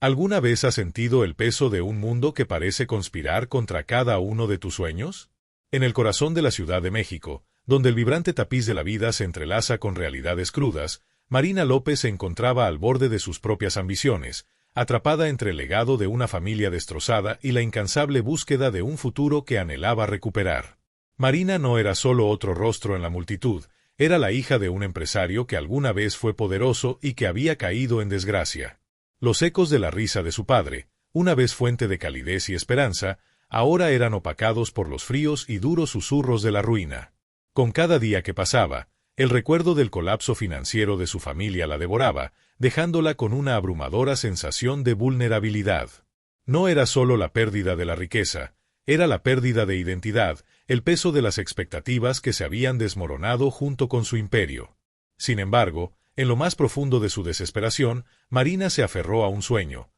¿Alguna vez has sentido el peso de un mundo que parece conspirar contra cada uno de tus sueños? En el corazón de la Ciudad de México, donde el vibrante tapiz de la vida se entrelaza con realidades crudas, Marina López se encontraba al borde de sus propias ambiciones, atrapada entre el legado de una familia destrozada y la incansable búsqueda de un futuro que anhelaba recuperar. Marina no era solo otro rostro en la multitud, era la hija de un empresario que alguna vez fue poderoso y que había caído en desgracia. Los ecos de la risa de su padre, una vez fuente de calidez y esperanza, ahora eran opacados por los fríos y duros susurros de la ruina. Con cada día que pasaba, el recuerdo del colapso financiero de su familia la devoraba, dejándola con una abrumadora sensación de vulnerabilidad. No era solo la pérdida de la riqueza, era la pérdida de identidad, el peso de las expectativas que se habían desmoronado junto con su imperio. Sin embargo, en lo más profundo de su desesperación, Marina se aferró a un sueño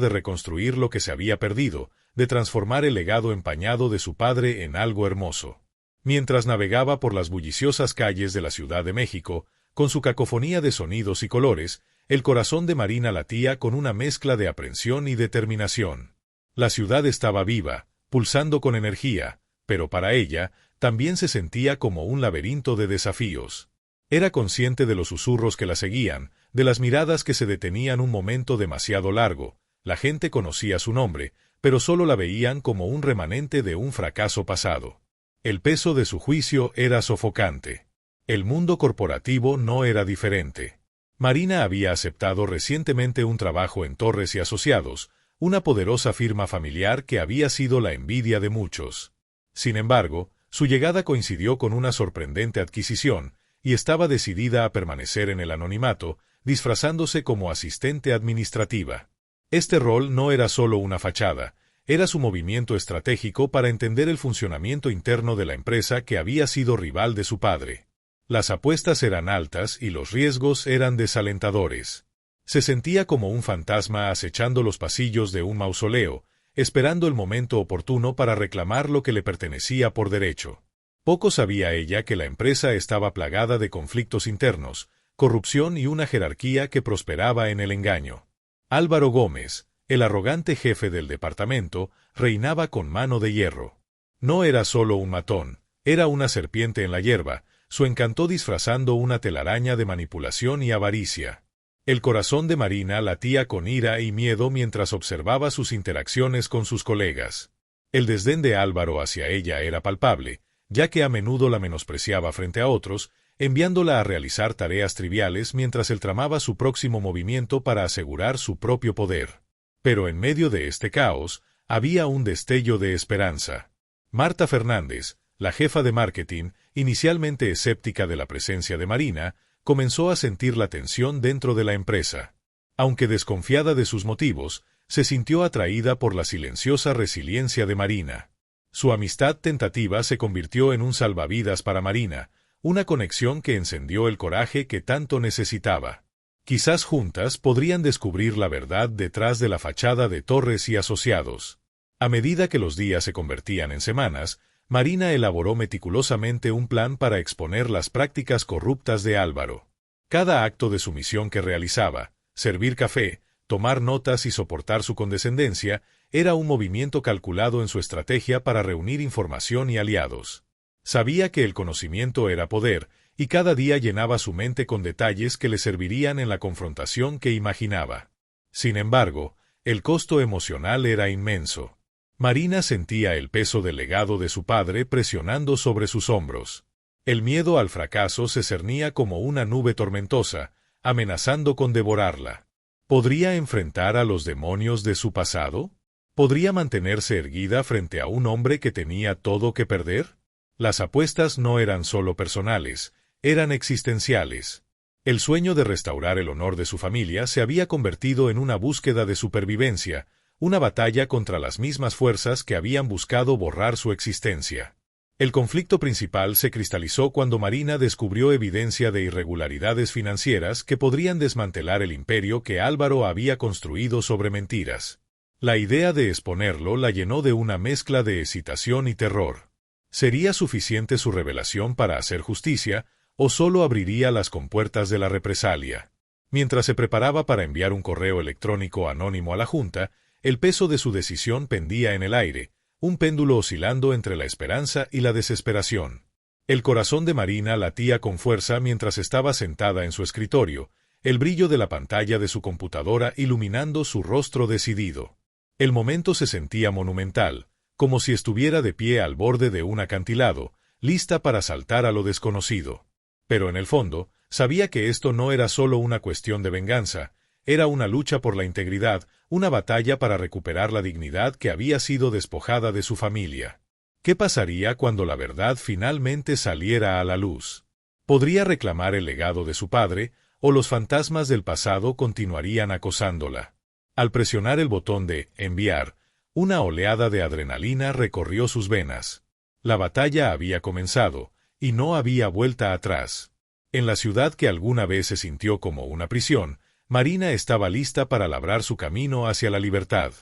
de reconstruir lo que se había perdido, de transformar el legado empañado de su padre en algo hermoso. Mientras navegaba por las bulliciosas calles de la Ciudad de México, con su cacofonía de sonidos y colores, el corazón de Marina latía con una mezcla de aprensión y determinación. La ciudad estaba viva, pulsando con energía, pero para ella, también se sentía como un laberinto de desafíos. Era consciente de los susurros que la seguían, de las miradas que se detenían un momento demasiado largo. La gente conocía su nombre, pero solo la veían como un remanente de un fracaso pasado. El peso de su juicio era sofocante. El mundo corporativo no era diferente. Marina había aceptado recientemente un trabajo en Torres y Asociados, una poderosa firma familiar que había sido la envidia de muchos. Sin embargo, su llegada coincidió con una sorprendente adquisición, y estaba decidida a permanecer en el anonimato, disfrazándose como asistente administrativa. Este rol no era solo una fachada, era su movimiento estratégico para entender el funcionamiento interno de la empresa que había sido rival de su padre. Las apuestas eran altas y los riesgos eran desalentadores. Se sentía como un fantasma acechando los pasillos de un mausoleo, esperando el momento oportuno para reclamar lo que le pertenecía por derecho. Poco sabía ella que la empresa estaba plagada de conflictos internos, corrupción y una jerarquía que prosperaba en el engaño. Álvaro Gómez, el arrogante jefe del departamento, reinaba con mano de hierro. No era solo un matón, era una serpiente en la hierba, su encanto disfrazando una telaraña de manipulación y avaricia. El corazón de Marina latía con ira y miedo mientras observaba sus interacciones con sus colegas. El desdén de Álvaro hacia ella era palpable, ya que a menudo la menospreciaba frente a otros, enviándola a realizar tareas triviales mientras él tramaba su próximo movimiento para asegurar su propio poder. Pero en medio de este caos, había un destello de esperanza. Marta Fernández, la jefa de marketing, inicialmente escéptica de la presencia de Marina, comenzó a sentir la tensión dentro de la empresa. Aunque desconfiada de sus motivos, se sintió atraída por la silenciosa resiliencia de Marina. Su amistad tentativa se convirtió en un salvavidas para Marina, una conexión que encendió el coraje que tanto necesitaba. Quizás juntas podrían descubrir la verdad detrás de la fachada de Torres y Asociados. A medida que los días se convertían en semanas, Marina elaboró meticulosamente un plan para exponer las prácticas corruptas de Álvaro. Cada acto de sumisión que realizaba, servir café, tomar notas y soportar su condescendencia, era un movimiento calculado en su estrategia para reunir información y aliados. Sabía que el conocimiento era poder, y cada día llenaba su mente con detalles que le servirían en la confrontación que imaginaba. Sin embargo, el costo emocional era inmenso. Marina sentía el peso del legado de su padre presionando sobre sus hombros. El miedo al fracaso se cernía como una nube tormentosa, amenazando con devorarla. ¿Podría enfrentar a los demonios de su pasado? ¿Podría mantenerse erguida frente a un hombre que tenía todo que perder? Las apuestas no eran solo personales, eran existenciales. El sueño de restaurar el honor de su familia se había convertido en una búsqueda de supervivencia, una batalla contra las mismas fuerzas que habían buscado borrar su existencia. El conflicto principal se cristalizó cuando Marina descubrió evidencia de irregularidades financieras que podrían desmantelar el imperio que Álvaro había construido sobre mentiras. La idea de exponerlo la llenó de una mezcla de excitación y terror. ¿Sería suficiente su revelación para hacer justicia, o solo abriría las compuertas de la represalia? Mientras se preparaba para enviar un correo electrónico anónimo a la Junta, el peso de su decisión pendía en el aire, un péndulo oscilando entre la esperanza y la desesperación. El corazón de Marina latía con fuerza mientras estaba sentada en su escritorio, el brillo de la pantalla de su computadora iluminando su rostro decidido. El momento se sentía monumental, como si estuviera de pie al borde de un acantilado, lista para saltar a lo desconocido. Pero en el fondo, sabía que esto no era solo una cuestión de venganza, era una lucha por la integridad, una batalla para recuperar la dignidad que había sido despojada de su familia. ¿Qué pasaría cuando la verdad finalmente saliera a la luz? ¿Podría reclamar el legado de su padre, o los fantasmas del pasado continuarían acosándola? Al presionar el botón de «enviar», una oleada de adrenalina recorrió sus venas. La batalla había comenzado, y no había vuelta atrás. En la ciudad que alguna vez se sintió como una prisión, Marina estaba lista para labrar su camino hacia la libertad.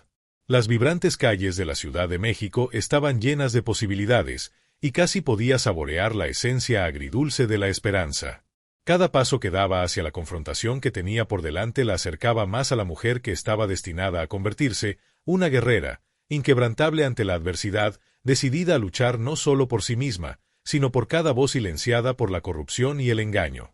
Las vibrantes calles de la Ciudad de México estaban llenas de posibilidades, y casi podía saborear la esencia agridulce de la esperanza. Cada paso que daba hacia la confrontación que tenía por delante la acercaba más a la mujer que estaba destinada a convertirse, una guerrera, inquebrantable ante la adversidad, decidida a luchar no solo por sí misma, sino por cada voz silenciada por la corrupción y el engaño.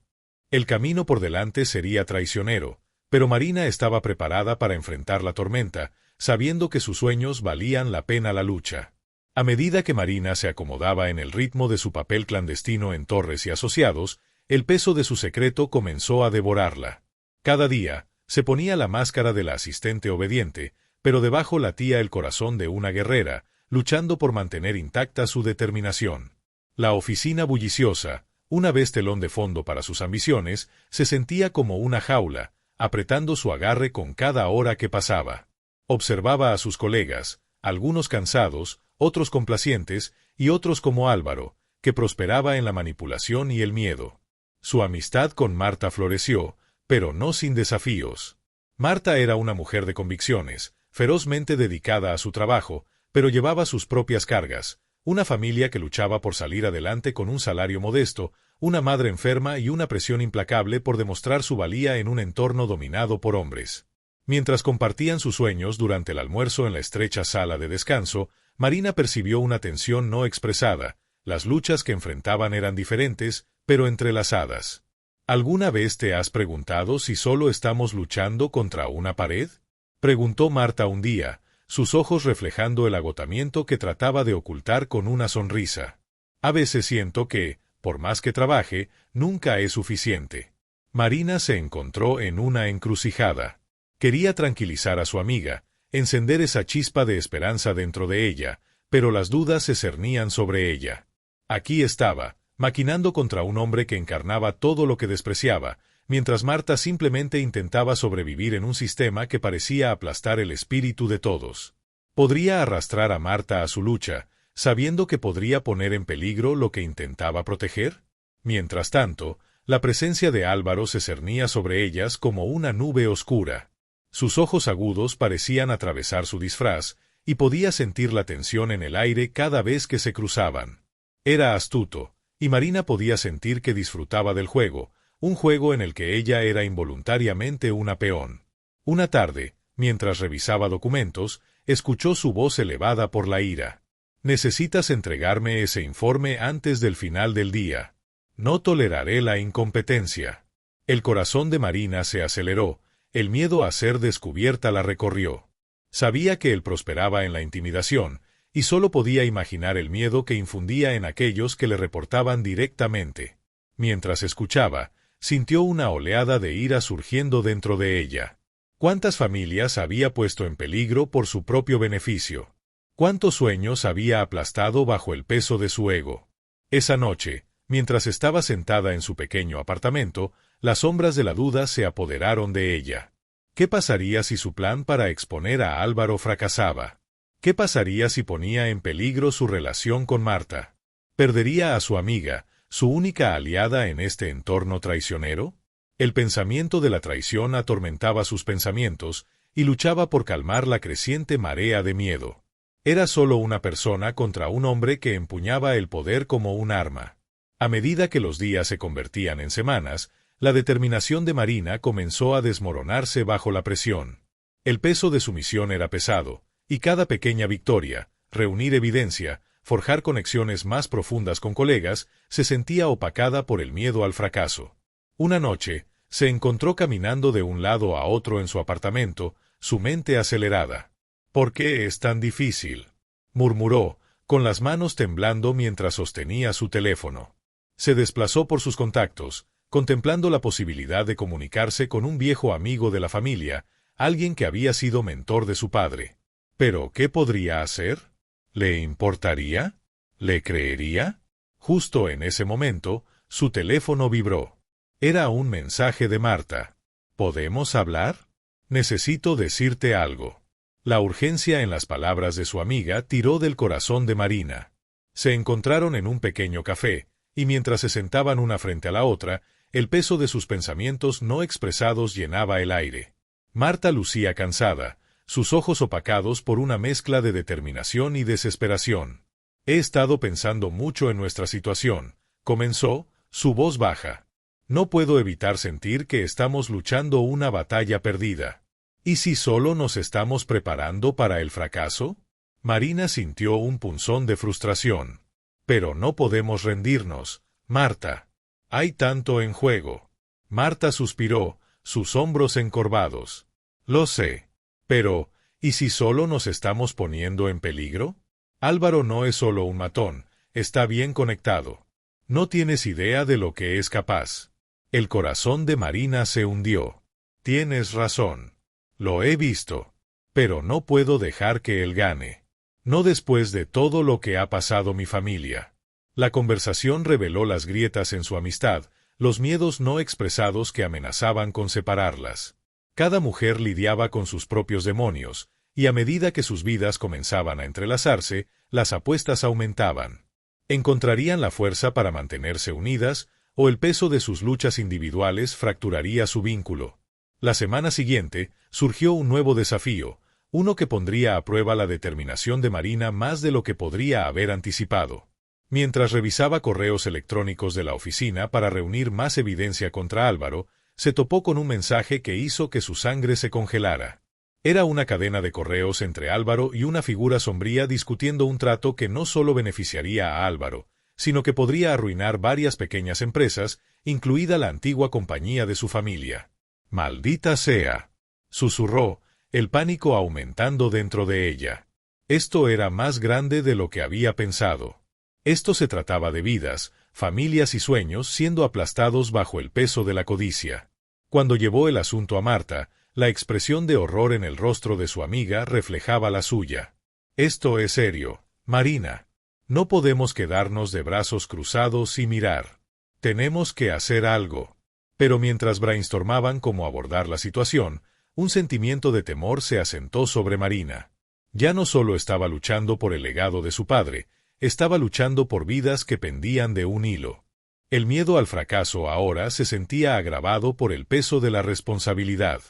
El camino por delante sería traicionero, pero Marina estaba preparada para enfrentar la tormenta, sabiendo que sus sueños valían la pena la lucha. A medida que Marina se acomodaba en el ritmo de su papel clandestino en Torres y Asociados, el peso de su secreto comenzó a devorarla. Cada día, se ponía la máscara de la asistente obediente, pero debajo latía el corazón de una guerrera, luchando por mantener intacta su determinación. La oficina bulliciosa, una vez telón de fondo para sus ambiciones, se sentía como una jaula, apretando su agarre con cada hora que pasaba. Observaba a sus colegas, algunos cansados, otros complacientes, y otros como Álvaro, que prosperaba en la manipulación y el miedo. Su amistad con Marta floreció, pero no sin desafíos. Marta era una mujer de convicciones, ferozmente dedicada a su trabajo, pero llevaba sus propias cargas, una familia que luchaba por salir adelante con un salario modesto, una madre enferma y una presión implacable por demostrar su valía en un entorno dominado por hombres. Mientras compartían sus sueños durante el almuerzo en la estrecha sala de descanso, Marina percibió una tensión no expresada. Las luchas que enfrentaban eran diferentes, pero entrelazadas. ¿Alguna vez te has preguntado si solo estamos luchando contra una pared? Preguntó Marta un día, sus ojos reflejando el agotamiento que trataba de ocultar con una sonrisa. A veces siento que, por más que trabaje, nunca es suficiente. Marina se encontró en una encrucijada. Quería tranquilizar a su amiga, encender esa chispa de esperanza dentro de ella, pero las dudas se cernían sobre ella. Aquí estaba, maquinando contra un hombre que encarnaba todo lo que despreciaba, mientras Marta simplemente intentaba sobrevivir en un sistema que parecía aplastar el espíritu de todos. Podría arrastrar a Marta a su lucha, sabiendo que podría poner en peligro lo que intentaba proteger. Mientras tanto, la presencia de Álvaro se cernía sobre ellas como una nube oscura. Sus ojos agudos parecían atravesar su disfraz, y podía sentir la tensión en el aire cada vez que se cruzaban. Era astuto, y Marina podía sentir que disfrutaba del juego, un juego en el que ella era involuntariamente una peón. Una tarde, mientras revisaba documentos, escuchó su voz elevada por la ira. «Necesitas entregarme ese informe antes del final del día. No toleraré la incompetencia». El corazón de Marina se aceleró, el miedo a ser descubierta la recorrió. Sabía que él prosperaba en la intimidación, y solo podía imaginar el miedo que infundía en aquellos que le reportaban directamente. Mientras escuchaba, sintió una oleada de ira surgiendo dentro de ella. ¿Cuántas familias había puesto en peligro por su propio beneficio? ¿Cuántos sueños había aplastado bajo el peso de su ego? Esa noche, mientras estaba sentada en su pequeño apartamento, las sombras de la duda se apoderaron de ella. ¿Qué pasaría si su plan para exponer a Álvaro fracasaba? ¿Qué pasaría si ponía en peligro su relación con Marta? ¿Perdería a su amiga, su única aliada en este entorno traicionero? El pensamiento de la traición atormentaba sus pensamientos y luchaba por calmar la creciente marea de miedo. Era solo una persona contra un hombre que empuñaba el poder como un arma. A medida que los días se convertían en semanas, La determinación de Marina comenzó a desmoronarse bajo la presión. El peso de su misión era pesado, y cada pequeña victoria, reunir evidencia, forjar conexiones más profundas con colegas, se sentía opacada por el miedo al fracaso. Una noche, se encontró caminando de un lado a otro en su apartamento, su mente acelerada. «¿Por qué es tan difícil?», murmuró, con las manos temblando mientras sostenía su teléfono. Se desplazó por sus contactos, contemplando la posibilidad de comunicarse con un viejo amigo de la familia, alguien que había sido mentor de su padre. ¿Pero qué podría hacer? ¿Le importaría? ¿Le creería? Justo en ese momento, su teléfono vibró. Era un mensaje de Marta. ¿Podemos hablar? Necesito decirte algo. La urgencia en las palabras de su amiga tiró del corazón de Marina. Se encontraron en un pequeño café, y mientras se sentaban una frente a la otra, el peso de sus pensamientos no expresados llenaba el aire. Marta lucía cansada, sus ojos opacados por una mezcla de determinación y desesperación. «He estado pensando mucho en nuestra situación», comenzó, su voz baja. «No puedo evitar sentir que estamos luchando una batalla perdida. ¿Y si solo nos estamos preparando para el fracaso?». Marina sintió un punzón de frustración. «Pero no podemos rendirnos, Marta. Hay tanto en juego». Marta suspiró, sus hombros encorvados. «Lo sé. Pero, ¿y si solo nos estamos poniendo en peligro? Álvaro no es solo un matón, está bien conectado. No tienes idea de lo que es capaz». El corazón de Marina se hundió. «Tienes razón. Lo he visto. Pero no puedo dejar que él gane. No después de todo lo que ha pasado mi familia». La conversación reveló las grietas en su amistad, los miedos no expresados que amenazaban con separarlas. Cada mujer lidiaba con sus propios demonios, y a medida que sus vidas comenzaban a entrelazarse, las apuestas aumentaban. ¿Encontrarían la fuerza para mantenerse unidas, o el peso de sus luchas individuales fracturaría su vínculo? La semana siguiente, surgió un nuevo desafío, uno que pondría a prueba la determinación de Marina más de lo que podría haber anticipado. Mientras revisaba correos electrónicos de la oficina para reunir más evidencia contra Álvaro, se topó con un mensaje que hizo que su sangre se congelara. Era una cadena de correos entre Álvaro y una figura sombría discutiendo un trato que no solo beneficiaría a Álvaro, sino que podría arruinar varias pequeñas empresas, incluida la antigua compañía de su familia. «Maldita sea», susurró, el pánico aumentando dentro de ella. Esto era más grande de lo que había pensado. Esto se trataba de vidas, familias y sueños siendo aplastados bajo el peso de la codicia. Cuando llevó el asunto a Marta, la expresión de horror en el rostro de su amiga reflejaba la suya. «Esto es serio, Marina. No podemos quedarnos de brazos cruzados y mirar. Tenemos que hacer algo». Pero mientras brainstormaban cómo abordar la situación, un sentimiento de temor se asentó sobre Marina. Ya no solo estaba luchando por el legado de su padre, estaba luchando por vidas que pendían de un hilo. El miedo al fracaso ahora se sentía agravado por el peso de la responsabilidad.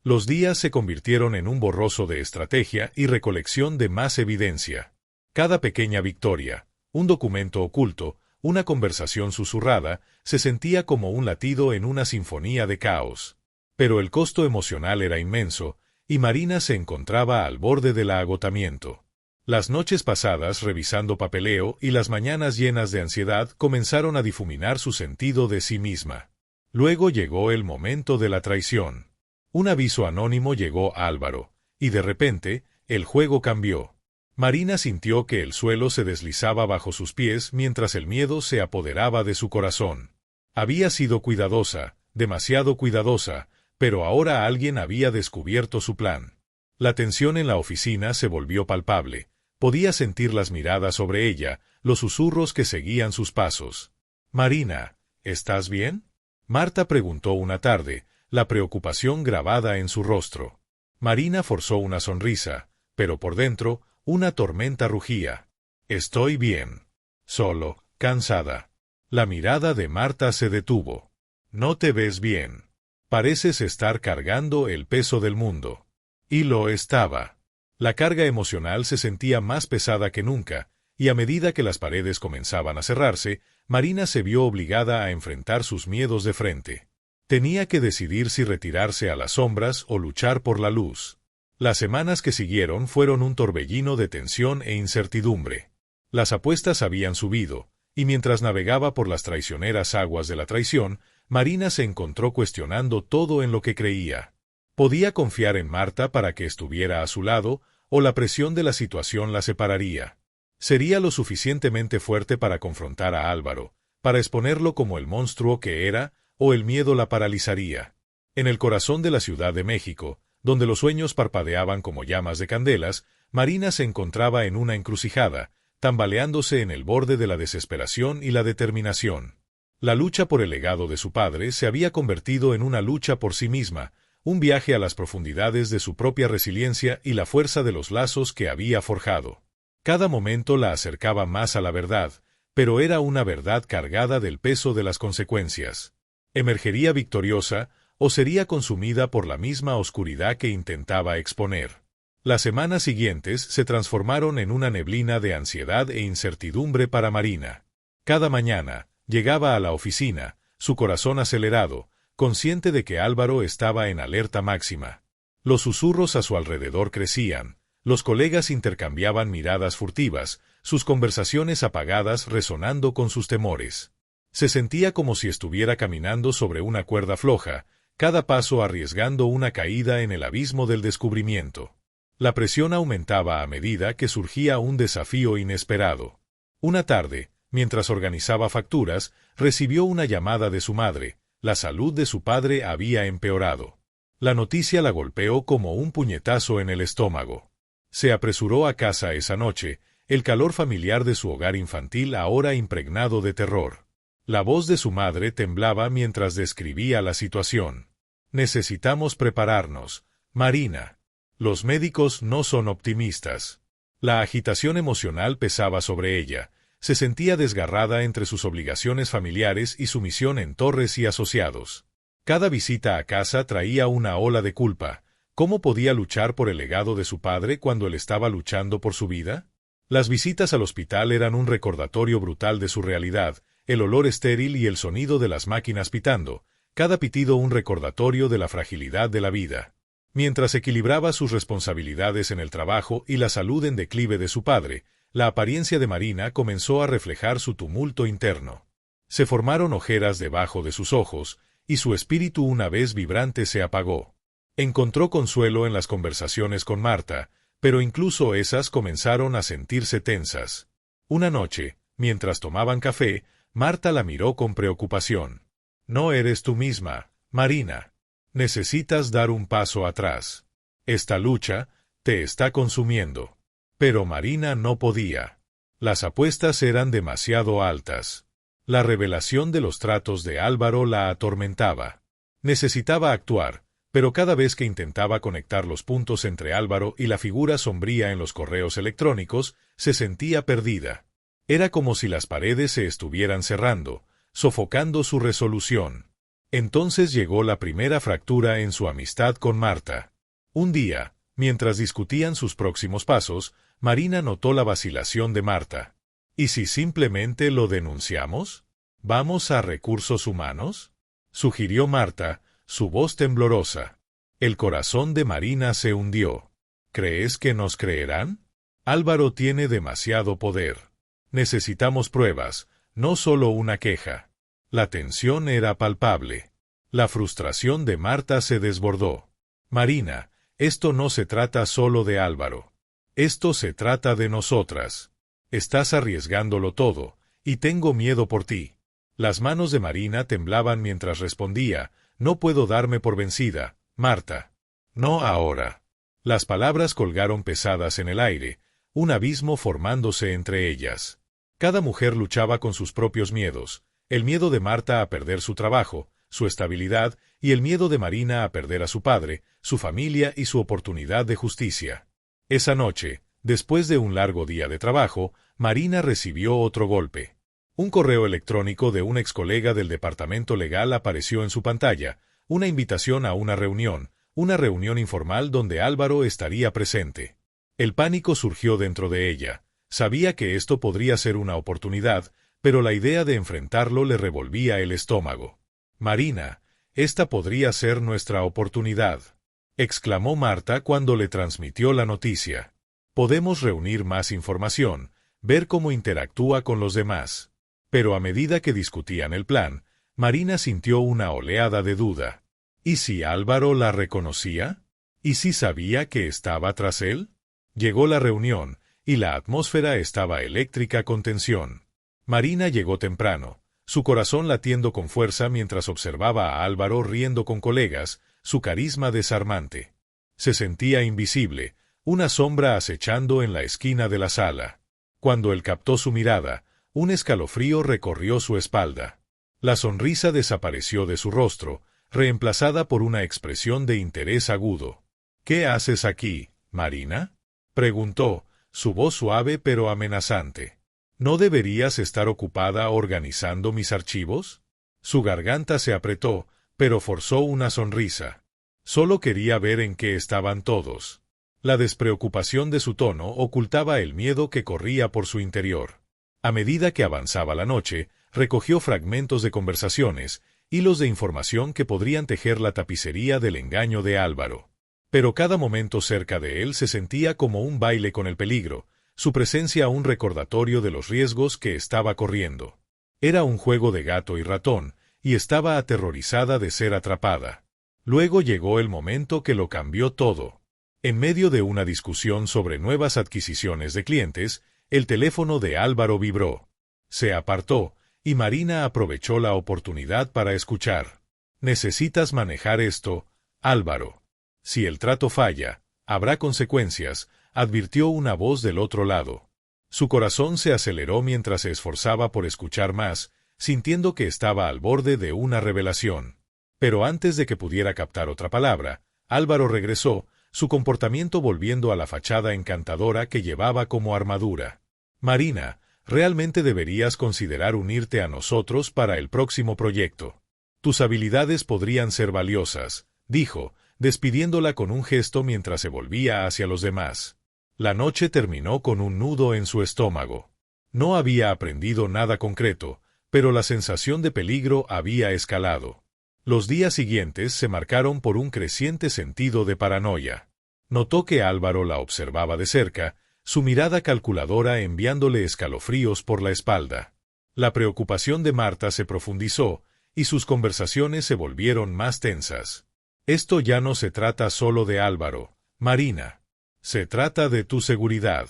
Los días se convirtieron en un borroso de estrategia y recolección de más evidencia. Cada pequeña victoria, un documento oculto, una conversación susurrada, se sentía como un latido en una sinfonía de caos. Pero el costo emocional era inmenso, y Marina se encontraba al borde del agotamiento. Las noches pasadas revisando papeleo y las mañanas llenas de ansiedad comenzaron a difuminar su sentido de sí misma. Luego llegó el momento de la traición. Un aviso anónimo llegó a Álvaro, y de repente, el juego cambió. Marina sintió que el suelo se deslizaba bajo sus pies mientras el miedo se apoderaba de su corazón. Había sido cuidadosa, demasiado cuidadosa, pero ahora alguien había descubierto su plan. La tensión en la oficina se volvió palpable. Podía sentir las miradas sobre ella, los susurros que seguían sus pasos. «Marina, ¿estás bien?», Marta preguntó una tarde, la preocupación grabada en su rostro. Marina forzó una sonrisa, pero por dentro, una tormenta rugía. «Estoy bien. Solo, cansada». La mirada de Marta se detuvo. «No te ves bien. Pareces estar cargando el peso del mundo». Y lo estaba. La carga emocional se sentía más pesada que nunca, y a medida que las paredes comenzaban a cerrarse, Marina se vio obligada a enfrentar sus miedos de frente. Tenía que decidir si retirarse a las sombras o luchar por la luz. Las semanas que siguieron fueron un torbellino de tensión e incertidumbre. Las apuestas habían subido, y mientras navegaba por las traicioneras aguas de la traición, Marina se encontró cuestionando todo en lo que creía. ¿Podía confiar en Marta para que estuviera a su lado, o la presión de la situación la separaría? ¿Sería lo suficientemente fuerte para confrontar a Álvaro, para exponerlo como el monstruo que era, o el miedo la paralizaría? En el corazón de la Ciudad de México, donde los sueños parpadeaban como llamas de candelas, Marina se encontraba en una encrucijada, tambaleándose en el borde de la desesperación y la determinación. La lucha por el legado de su padre se había convertido en una lucha por sí misma, un viaje a las profundidades de su propia resiliencia y la fuerza de los lazos que había forjado. Cada momento la acercaba más a la verdad, pero era una verdad cargada del peso de las consecuencias. ¿Emergería victoriosa, o sería consumida por la misma oscuridad que intentaba exponer? Las semanas siguientes se transformaron en una neblina de ansiedad e incertidumbre para Marina. Cada mañana, llegaba a la oficina, su corazón acelerado, consciente de que Álvaro estaba en alerta máxima. Los susurros a su alrededor crecían, los colegas intercambiaban miradas furtivas, sus conversaciones apagadas resonando con sus temores. Se sentía como si estuviera caminando sobre una cuerda floja, cada paso arriesgando una caída en el abismo del descubrimiento. La presión aumentaba a medida que surgía un desafío inesperado. Una tarde, mientras organizaba facturas, recibió una llamada de su madre. La salud de su padre había empeorado. La noticia la golpeó como un puñetazo en el estómago. Se apresuró a casa esa noche, el calor familiar de su hogar infantil ahora impregnado de terror. La voz de su madre temblaba mientras describía la situación. «Necesitamos prepararnos, Marina. Los médicos no son optimistas». La agitación emocional pesaba sobre ella. Se sentía desgarrada entre sus obligaciones familiares y su misión en Torres y Asociados. Cada visita a casa traía una ola de culpa. ¿Cómo podía luchar por el legado de su padre cuando él estaba luchando por su vida? Las visitas al hospital eran un recordatorio brutal de su realidad, el olor estéril y el sonido de las máquinas pitando, cada pitido un recordatorio de la fragilidad de la vida. Mientras equilibraba sus responsabilidades en el trabajo y la salud en declive de su padre, la apariencia de Marina comenzó a reflejar su tumulto interno. Se formaron ojeras debajo de sus ojos, y su espíritu una vez vibrante se apagó. Encontró consuelo en las conversaciones con Marta, pero incluso esas comenzaron a sentirse tensas. Una noche, mientras tomaban café, Marta la miró con preocupación. «No eres tú misma, Marina. Necesitas dar un paso atrás. Esta lucha te está consumiendo». Pero Marina no podía. Las apuestas eran demasiado altas. La revelación de los tratos de Álvaro la atormentaba. Necesitaba actuar, pero cada vez que intentaba conectar los puntos entre Álvaro y la figura sombría en los correos electrónicos, se sentía perdida. Era como si las paredes se estuvieran cerrando, sofocando su resolución. Entonces llegó la primera fractura en su amistad con Marta. Un día, mientras discutían sus próximos pasos, Marina notó la vacilación de Marta. ¿Y si simplemente lo denunciamos? ¿Vamos a recursos humanos?, sugirió Marta, su voz temblorosa. El corazón de Marina se hundió. ¿Crees que nos creerán? Álvaro tiene demasiado poder. Necesitamos pruebas, no solo una queja. La tensión era palpable. La frustración de Marta se desbordó. Marina, esto no se trata solo de Álvaro. Esto se trata de nosotras. Estás arriesgándolo todo, y tengo miedo por ti. Las manos de Marina temblaban mientras respondía, no puedo darme por vencida, Marta. No ahora. Las palabras colgaron pesadas en el aire, un abismo formándose entre ellas. Cada mujer luchaba con sus propios miedos, el miedo de Marta a perder su trabajo, su estabilidad, y el miedo de Marina a perder a su padre, su familia y su oportunidad de justicia. Esa noche, después de un largo día de trabajo, Marina recibió otro golpe. Un correo electrónico de un ex colega del departamento legal apareció en su pantalla, una invitación a una reunión informal donde Álvaro estaría presente. El pánico surgió dentro de ella. Sabía que esto podría ser una oportunidad, pero la idea de enfrentarlo le revolvía el estómago. Marina, esta podría ser nuestra oportunidad, exclamó Marta cuando le transmitió la noticia. Podemos reunir más información, ver cómo interactúa con los demás. Pero a medida que discutían el plan, Marina sintió una oleada de duda. ¿Y si Álvaro la reconocía? ¿Y si sabía que estaba tras él? Llegó la reunión, y la atmósfera estaba eléctrica con tensión. Marina llegó temprano, su corazón latiendo con fuerza mientras observaba a Álvaro riendo con colegas, su carisma desarmante. Se sentía invisible, una sombra acechando en la esquina de la sala. Cuando él captó su mirada, un escalofrío recorrió su espalda. La sonrisa desapareció de su rostro, reemplazada por una expresión de interés agudo. «¿Qué haces aquí, Marina?», preguntó, su voz suave pero amenazante. «¿No deberías estar ocupada organizando mis archivos?». Su garganta se apretó, pero forzó una sonrisa. Solo quería ver en qué estaban todos. La despreocupación de su tono ocultaba el miedo que corría por su interior. A medida que avanzaba la noche, recogió fragmentos de conversaciones, hilos de información que podrían tejer la tapicería del engaño de Álvaro. Pero cada momento cerca de él se sentía como un baile con el peligro, su presencia un recordatorio de los riesgos que estaba corriendo. Era un juego de gato y ratón, y estaba aterrorizada de ser atrapada. Luego llegó el momento que lo cambió todo. En medio de una discusión sobre nuevas adquisiciones de clientes, el teléfono de Álvaro vibró. Se apartó, y Marina aprovechó la oportunidad para escuchar. «Necesitas manejar esto, Álvaro. Si el trato falla, habrá consecuencias», advirtió una voz del otro lado. Su corazón se aceleró mientras se esforzaba por escuchar más, sintiendo que estaba al borde de una revelación. Pero antes de que pudiera captar otra palabra, Álvaro regresó, su comportamiento volviendo a la fachada encantadora que llevaba como armadura. «Marina, realmente deberías considerar unirte a nosotros para el próximo proyecto. Tus habilidades podrían ser valiosas», dijo, despidiéndola con un gesto mientras se volvía hacia los demás. La noche terminó con un nudo en su estómago. No había aprendido nada concreto, pero la sensación de peligro había escalado. Los días siguientes se marcaron por un creciente sentido de paranoia. Notó que Álvaro la observaba de cerca, su mirada calculadora enviándole escalofríos por la espalda. La preocupación de Marta se profundizó, y sus conversaciones se volvieron más tensas. «Esto ya no se trata solo de Álvaro, Marina. Se trata de tu seguridad.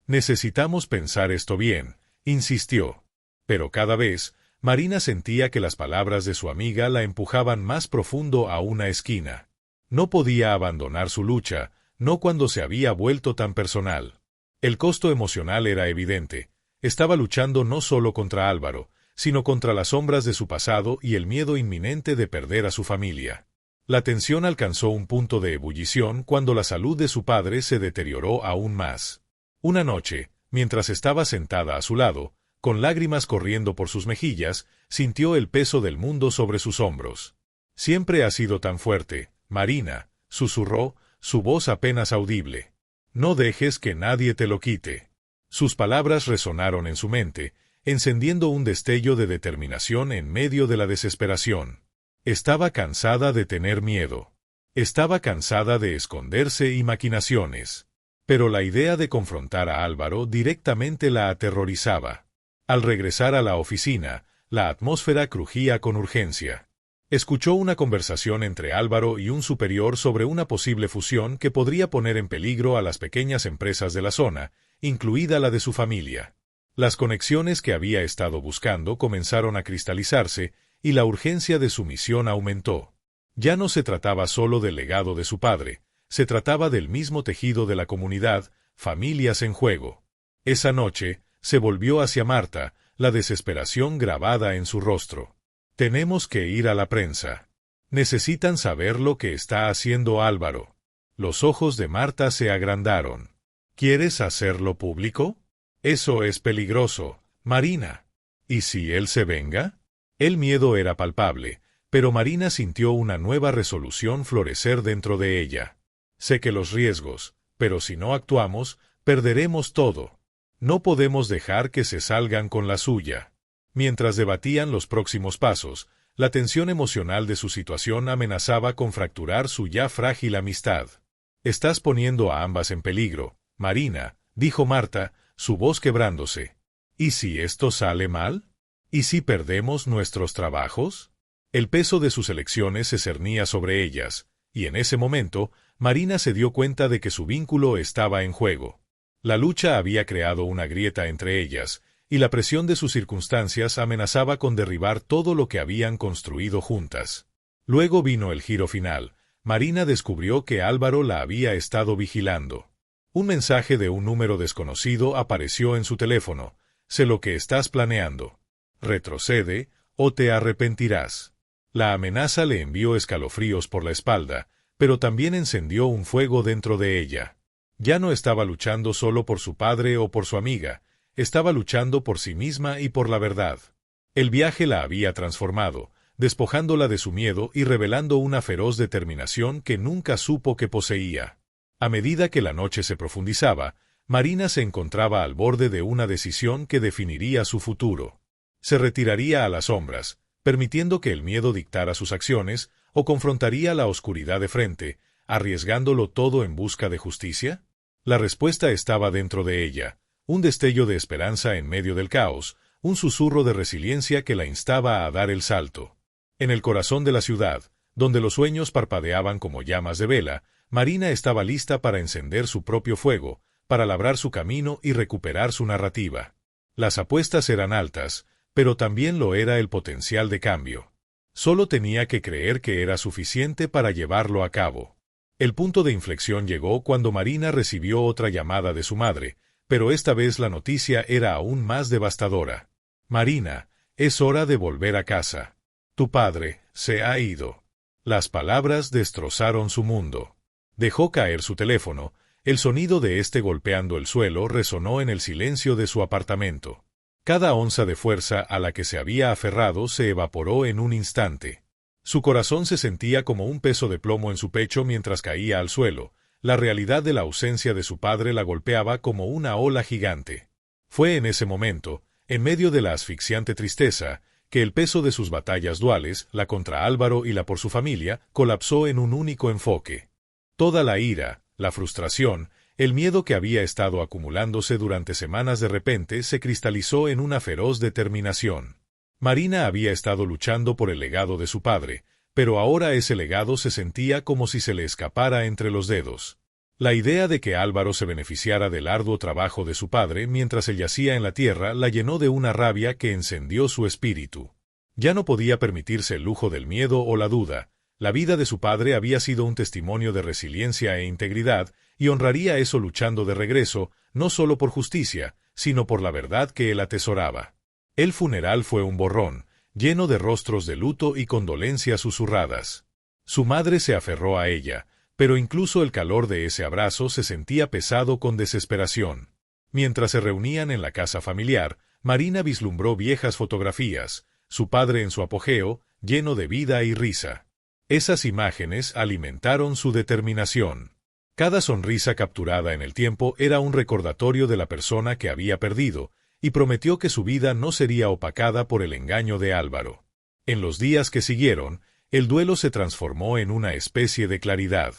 Necesitamos pensar esto bien», insistió. Pero cada vez, Marina sentía que las palabras de su amiga la empujaban más profundo a una esquina. No podía abandonar su lucha, no cuando se había vuelto tan personal. El costo emocional era evidente. Estaba luchando no solo contra Álvaro, sino contra las sombras de su pasado y el miedo inminente de perder a su familia. La tensión alcanzó un punto de ebullición cuando la salud de su padre se deterioró aún más. Una noche, mientras estaba sentada a su lado, con lágrimas corriendo por sus mejillas, sintió el peso del mundo sobre sus hombros. «Siempre has sido tan fuerte, Marina», susurró, su voz apenas audible. «No dejes que nadie te lo quite». Sus palabras resonaron en su mente, encendiendo un destello de determinación en medio de la desesperación. Estaba cansada de tener miedo. Estaba cansada de esconderse y maquinaciones. Pero la idea de confrontar a Álvaro directamente la aterrorizaba. Al regresar a la oficina, la atmósfera crujía con urgencia. Escuchó una conversación entre Álvaro y un superior sobre una posible fusión que podría poner en peligro a las pequeñas empresas de la zona, incluida la de su familia. Las conexiones que había estado buscando comenzaron a cristalizarse y la urgencia de su misión aumentó. Ya no se trataba solo del legado de su padre, se trataba del mismo tejido de la comunidad, familias en juego. Esa noche, se volvió hacia Marta, la desesperación grabada en su rostro. «Tenemos que ir a la prensa. Necesitan saber lo que está haciendo Álvaro». Los ojos de Marta se agrandaron. «¿Quieres hacerlo público? Eso es peligroso, Marina. ¿Y si él se venga?». El miedo era palpable, pero Marina sintió una nueva resolución florecer dentro de ella. «Sé que los riesgos, pero si no actuamos, perderemos todo. No podemos dejar que se salgan con la suya». Mientras debatían los próximos pasos, La tensión emocional de su situación amenazaba con fracturar su ya frágil amistad. «Estás poniendo a ambas en peligro, Marina», dijo Marta, su voz quebrándose. «¿Y si esto sale mal? ¿Y si perdemos nuestros trabajos?». El peso de sus elecciones se cernía sobre ellas, y en ese momento, Marina se dio cuenta de que su vínculo estaba en juego. La lucha había creado una grieta entre ellas, y la presión de sus circunstancias amenazaba con derribar todo lo que habían construido juntas. Luego vino el giro final. Marina descubrió que Álvaro la había estado vigilando. Un mensaje de un número desconocido apareció en su teléfono. «Sé lo que estás planeando. Retrocede, o te arrepentirás». La amenaza le envió escalofríos por la espalda, pero también encendió un fuego dentro de ella. Ya no estaba luchando solo por su padre o por su amiga, estaba luchando por sí misma y por la verdad. El viaje la había transformado, despojándola de su miedo y revelando una feroz determinación que nunca supo que poseía. A medida que la noche se profundizaba, Marina se encontraba al borde de una decisión que definiría su futuro. Se retiraría a las sombras, permitiendo que el miedo dictara sus acciones, o confrontaría la oscuridad de frente, arriesgándolo todo en busca de justicia. La respuesta estaba dentro de ella, un destello de esperanza en medio del caos, un susurro de resiliencia que la instaba a dar el salto. En el corazón de la ciudad, donde los sueños parpadeaban como llamas de vela, Marina estaba lista para encender su propio fuego, para labrar su camino y recuperar su narrativa. Las apuestas eran altas, pero también lo era el potencial de cambio. Solo tenía que creer que era suficiente para llevarlo a cabo. El punto de inflexión llegó cuando Marina recibió otra llamada de su madre, pero esta vez la noticia era aún más devastadora. «Marina, es hora de volver a casa. Tu padre se ha ido». Las palabras destrozaron su mundo. Dejó caer su teléfono. El sonido de este golpeando el suelo resonó en el silencio de su apartamento. Cada onza de fuerza a la que se había aferrado se evaporó en un instante. Su corazón se sentía como un peso de plomo en su pecho mientras caía al suelo. La realidad de la ausencia de su padre la golpeaba como una ola gigante. Fue en ese momento, en medio de la asfixiante tristeza, que el peso de sus batallas duales, la contra Álvaro y la por su familia, colapsó en un único enfoque. Toda la ira, la frustración, el miedo que había estado acumulándose durante semanas de repente se cristalizó en una feroz determinación. Marina había estado luchando por el legado de su padre, pero ahora ese legado se sentía como si se le escapara entre los dedos. La idea de que Álvaro se beneficiara del arduo trabajo de su padre mientras él yacía en la tierra la llenó de una rabia que encendió su espíritu. Ya no podía permitirse el lujo del miedo o la duda. La vida de su padre había sido un testimonio de resiliencia e integridad, y honraría eso luchando de regreso, no solo por justicia, sino por la verdad que él atesoraba. El funeral fue un borrón, lleno de rostros de luto y condolencias susurradas. Su madre se aferró a ella, pero incluso el calor de ese abrazo se sentía pesado con desesperación. Mientras se reunían en la casa familiar, Marina vislumbró viejas fotografías, su padre en su apogeo, lleno de vida y risa. Esas imágenes alimentaron su determinación. Cada sonrisa capturada en el tiempo era un recordatorio de la persona que había perdido, y prometió que su vida no sería opacada por el engaño de Álvaro. En los días que siguieron, el duelo se transformó en una especie de claridad.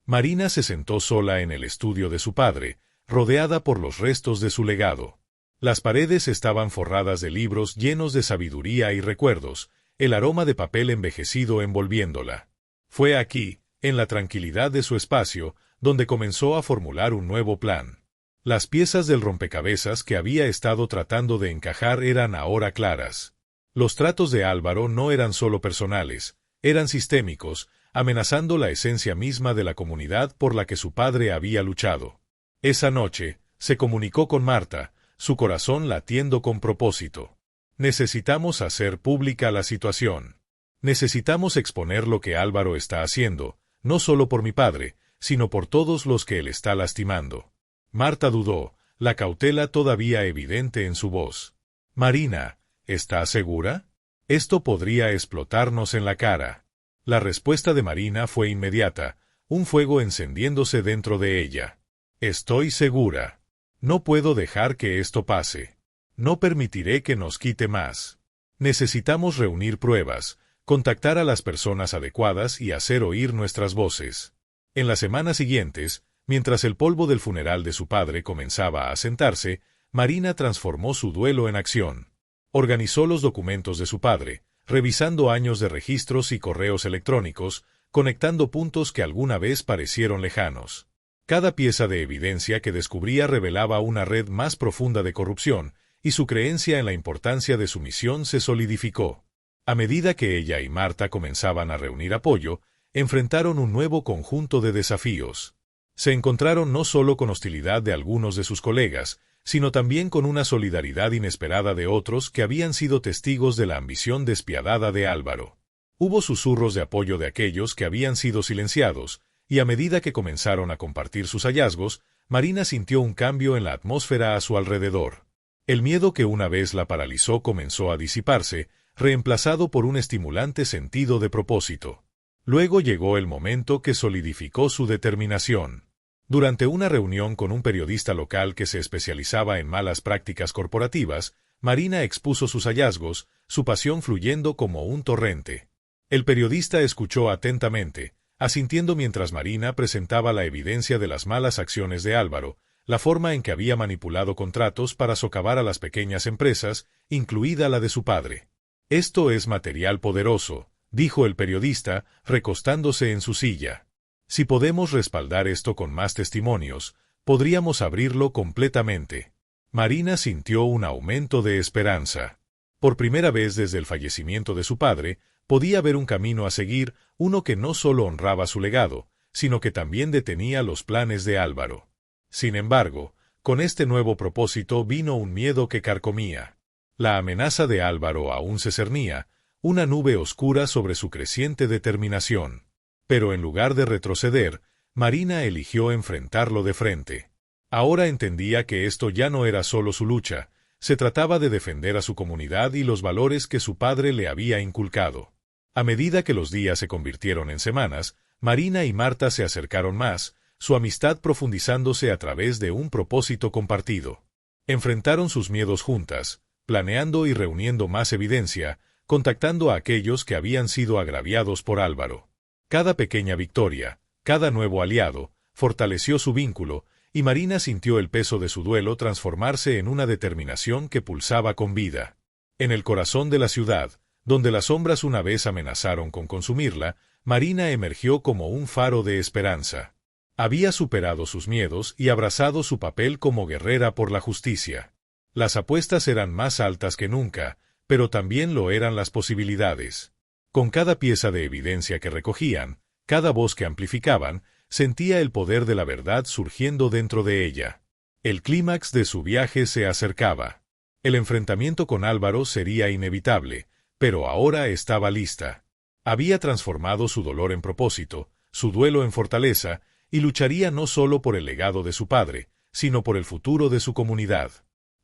Marina se sentó sola en el estudio de su padre, rodeada por los restos de su legado. Las paredes estaban forradas de libros llenos de sabiduría y recuerdos, el aroma de papel envejecido envolviéndola. Fue aquí, en la tranquilidad de su espacio, donde comenzó a formular un nuevo plan. Las piezas del rompecabezas que había estado tratando de encajar eran ahora claras. Los tratos de Álvaro no eran solo personales, eran sistémicos, amenazando la esencia misma de la comunidad por la que su padre había luchado. Esa noche, se comunicó con Marta, su corazón latiendo con propósito. Necesitamos hacer pública la situación. Necesitamos exponer lo que Álvaro está haciendo, no solo por mi padre, sino por todos los que él está lastimando. Marta dudó, la cautela todavía evidente en su voz. Marina, ¿estás segura? Esto podría explotarnos en la cara. La respuesta de Marina fue inmediata, un fuego encendiéndose dentro de ella. Estoy segura. No puedo dejar que esto pase. No permitiré que nos quite más. Necesitamos reunir pruebas, contactar a las personas adecuadas y hacer oír nuestras voces. En las semanas siguientes, mientras el polvo del funeral de su padre comenzaba a asentarse, Marina transformó su duelo en acción. Organizó los documentos de su padre, revisando años de registros y correos electrónicos, conectando puntos que alguna vez parecieron lejanos. Cada pieza de evidencia que descubría revelaba una red más profunda de corrupción, y su creencia en la importancia de su misión se solidificó. A medida que ella y Marta comenzaban a reunir apoyo, enfrentaron un nuevo conjunto de desafíos. Se encontraron no solo con hostilidad de algunos de sus colegas, sino también con una solidaridad inesperada de otros que habían sido testigos de la ambición despiadada de Álvaro. Hubo susurros de apoyo de aquellos que habían sido silenciados, y a medida que comenzaron a compartir sus hallazgos, Marina sintió un cambio en la atmósfera a su alrededor. El miedo que una vez la paralizó comenzó a disiparse, reemplazado por un estimulante sentido de propósito. Luego llegó el momento que solidificó su determinación. Durante una reunión con un periodista local que se especializaba en malas prácticas corporativas, Marina expuso sus hallazgos, su pasión fluyendo como un torrente. El periodista escuchó atentamente, asintiendo mientras Marina presentaba la evidencia de las malas acciones de Álvaro, la forma en que había manipulado contratos para socavar a las pequeñas empresas, incluida la de su padre. «Esto es material poderoso», dijo el periodista, recostándose en su silla. «Si podemos respaldar esto con más testimonios, podríamos abrirlo completamente». Marina sintió un aumento de esperanza. Por primera vez desde el fallecimiento de su padre, podía ver un camino a seguir, uno que no solo honraba su legado, sino que también detenía los planes de Álvaro. Sin embargo, con este nuevo propósito vino un miedo que carcomía. La amenaza de Álvaro aún se cernía, una nube oscura sobre su creciente determinación. Pero en lugar de retroceder, Marina eligió enfrentarlo de frente. Ahora entendía que esto ya no era solo su lucha, se trataba de defender a su comunidad y los valores que su padre le había inculcado. A medida que los días se convirtieron en semanas, Marina y Marta se acercaron más, su amistad profundizándose a través de un propósito compartido. Enfrentaron sus miedos juntas, planeando y reuniendo más evidencia, contactando a aquellos que habían sido agraviados por Álvaro. Cada pequeña victoria, cada nuevo aliado, fortaleció su vínculo, y Marina sintió el peso de su duelo transformarse en una determinación que pulsaba con vida. En el corazón de la ciudad, donde las sombras una vez amenazaron con consumirla, Marina emergió como un faro de esperanza. Había superado sus miedos y abrazado su papel como guerrera por la justicia. Las apuestas eran más altas que nunca, pero también lo eran las posibilidades. Con cada pieza de evidencia que recogían, cada voz que amplificaban, sentía el poder de la verdad surgiendo dentro de ella. El clímax de su viaje se acercaba. El enfrentamiento con Álvaro sería inevitable, pero ahora estaba lista. Había transformado su dolor en propósito, su duelo en fortaleza, y lucharía no solo por el legado de su padre, sino por el futuro de su comunidad.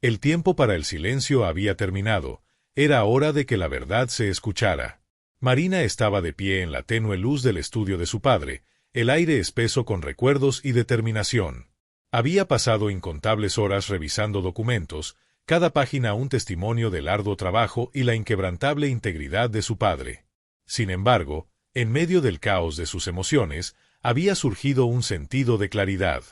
El tiempo para el silencio había terminado, era hora de que la verdad se escuchara. Marina estaba de pie en la tenue luz del estudio de su padre, el aire espeso con recuerdos y determinación. Había pasado incontables horas revisando documentos, cada página un testimonio del arduo trabajo y la inquebrantable integridad de su padre. Sin embargo, en medio del caos de sus emociones, había surgido un sentido de claridad.